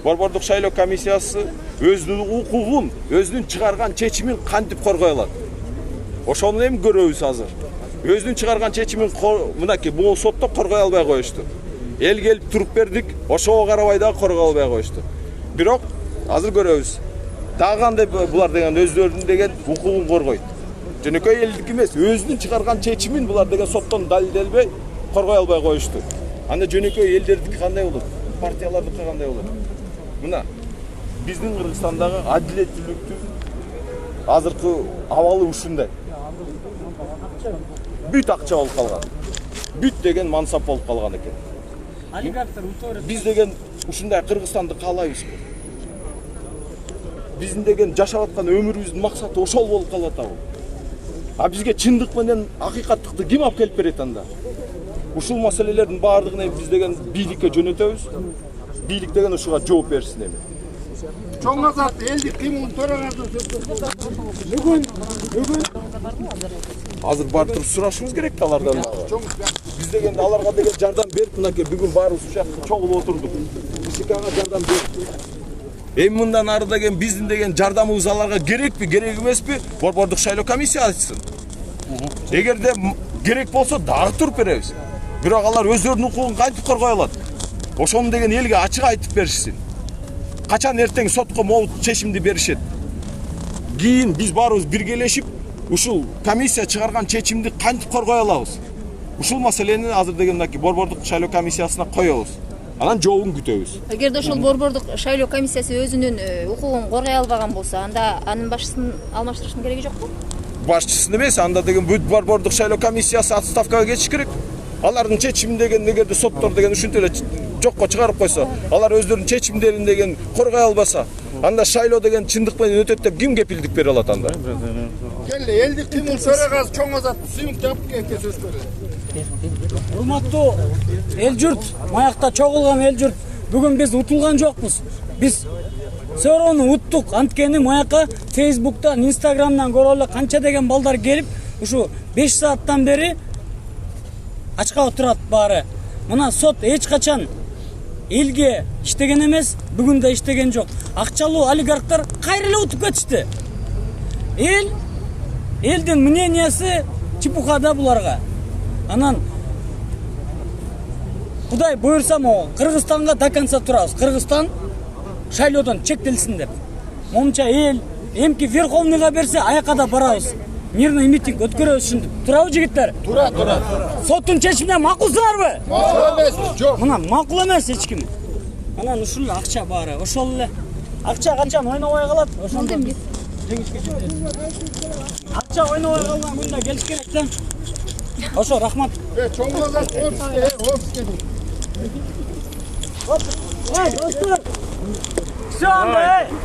Борбордук шайлоо комиссиясы өзүнүн укугун, өзүнүн чыгарган чечимин кантип коргой алат? Ошону эми көрөбүз азыр. Өзүнүн чыгарган чечимин мынакей бул сотто коргой албай коюшту. Эл келип туруп бердик, ошого карабай дагы коргой албай коюшту. Бирок азыр көрөбүз. Дагы кандай булар деген өздөрүнүн деген укугун коргойт. Жөнөкөй элдик эмес, өзүнүн чыгарган чечимин булар деген соттон далилделбей коргой албай коюшту. Анда жөнөкөй элдердики кандай болот? Партиялардыкы кандай болот? Мына биздин Кыргызстандагы адилеттүүлүктүн азыркы абалы ушундай. Бүт акча болуп калган. Бүт деген мансап болуп калган экен. Биз деген ушундай Кыргызстанды каалайбыз. Биздин деген жашап аткан өмүрүбүздүн максаты ошол болуп калып атабы. А бизге чындык менен акыйкаттыкты ким алып келип берет анда? Ушул маселелердин баардыгын биз деген бийликке жөнөтөбүз. Бийлик деген ушуга жооп берсин эми. Чоң Азат элдик кыймылдын төрагасы бүгүн Азыр барып туруп сурашыбыз керек да алардан. Биз деген аларга деген жардам берип, мынакей бүгүн баарыбыз ушул жакта чогулуп отурдук. БШКга жардам берип. Эми мындан ары деген биздин деген жардамыбыз аларга керекпи, керек эмеспи? Борбордук шайлоо комиссия айтсын. Эгерде керек болсо дагы туруп беребиз. Бирок алар өздөрүнүн укугун кантип коргой алат? Ошону деген элге ачык айтып беришсин. Качан эртең сотко могут чечимди беришет. Кийин биз баарыбыз биргелешип ушул комиссия чыгарган чечимди кантип коргой алабыз? Ушул маселени азыр деген мынакей Борбордук шайлоо комиссиясына коебуз. Анан жообун күтөбүз. Эгерде ошол Борбордук шайлоо комиссиясы өзүнүн укугун коргой албаган болсо, анда анын башчысын алмаштырыштын кереги жокпу? Башчысын эмес, анда деген бүт Борбордук шайлоо комиссиясы отставкага кетиш керек. Алардын чечимин деген эгерде соттор деген ушинтип эле жокко чыгарып койсо, алар өздөрүнүн чечимдерин деген коргой албаса, анда шайлоо деген чындык менен өтөт деп ким кепилдик бере алат анда? Келли элдик кыймыл төрагасы Чоң Азат сыймык жапып сөз көрөт. Урматтуу эл журт, маякта чогулган эл журт, бүгүн биз утулган жокпуз. Биз сөрөнү уттук. Анткени маякка Facebook'тан, Instagram'dan көрө эле канча деген балдар келип, ушу 5 сааттан бери ачка отурат баары. Мына сот эч качан элге иштеген эмес, бүгүн да иштеген жок. Акчалуу олигархтар кайра эле утуп кетишти. Элдин мнениясы чепухада буларга. Анан Кудай буйрса могу Кыргызстанга до конца турабыз. Кыргызстан шайлоодон чектелсин деп. Момча эл эмки Верховныйга берсе, аяка да барабыз. Мирный митинг өткөрөбүз ушинтип. Турабы жигиттер? Тура. Соттун чечимине макулсыңарбы? Макул эмес. Жок. Мына макул эмес эч ким. Анан ушул акча баары, ошол эле. Акча канчаны ойнобой калат, ошондон биз жеңишке жетебиз. Акча ойнобой калган күндө келиш керек да. Ошо, рахмат. Чоң Азат достор. Все,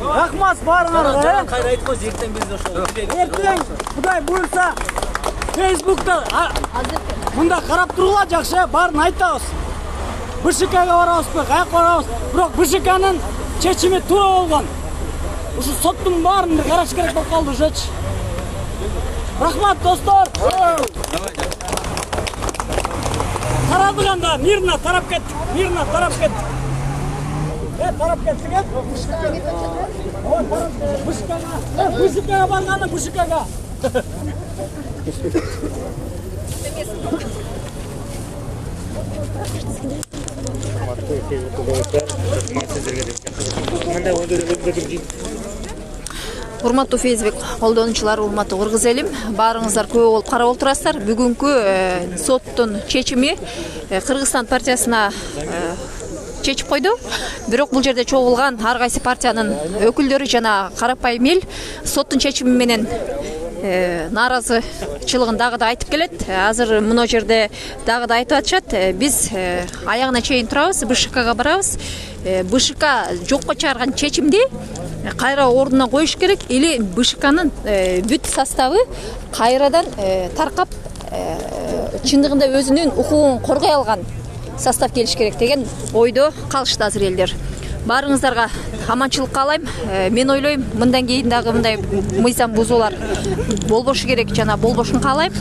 рахмат баарыңарга. Кайра айт кой, эртең биз ошол. Эртең Кудай буйрса Facebook'та мында карап тургула жакшы, баарын айтабыз. БШКга барабызбы, каяка барабыз? Бирок БШКнын чечими туура болгон. Ушу соттун баарын караш керек болуп калды ушечи. Рахмат достор. Тарадыганда мирно тарап кеттик, мирно тарап кеттик. Тарап кеттик, БШКга барганы БШКга. Урматтуу Facebook колдонуучулар, урматтуу кыргыз элим, баарыңыздар көп болуп карап отурасыздар. Бүгүнкү соттун чечими Кыргызстан партиясына чечип койду. Бирок бул жерде чогулган ар кайсы партиянын өкүлдөрү жана карапайым эл соттун чечими менен нааразычылыгын дагы да айтып келет. Азыр мына жерде дагы да айтып атышат. Биз аягына чейин турабыз, БШКга барабыз. БШК жокко чыгарган чечимди кайра ордуна коюш керек или БШКнын бүт составы кайрадан таркап чындыгында өзүнүн укугун коргой алган состав келиш керек деген ойдо калышты азыр элдер. Барыңыздарга аманчылык каалайм. Мен ойлойм, мындан кийин дагы мындай мыйзам бузуулар болбошу керек жана болбошун каалайм.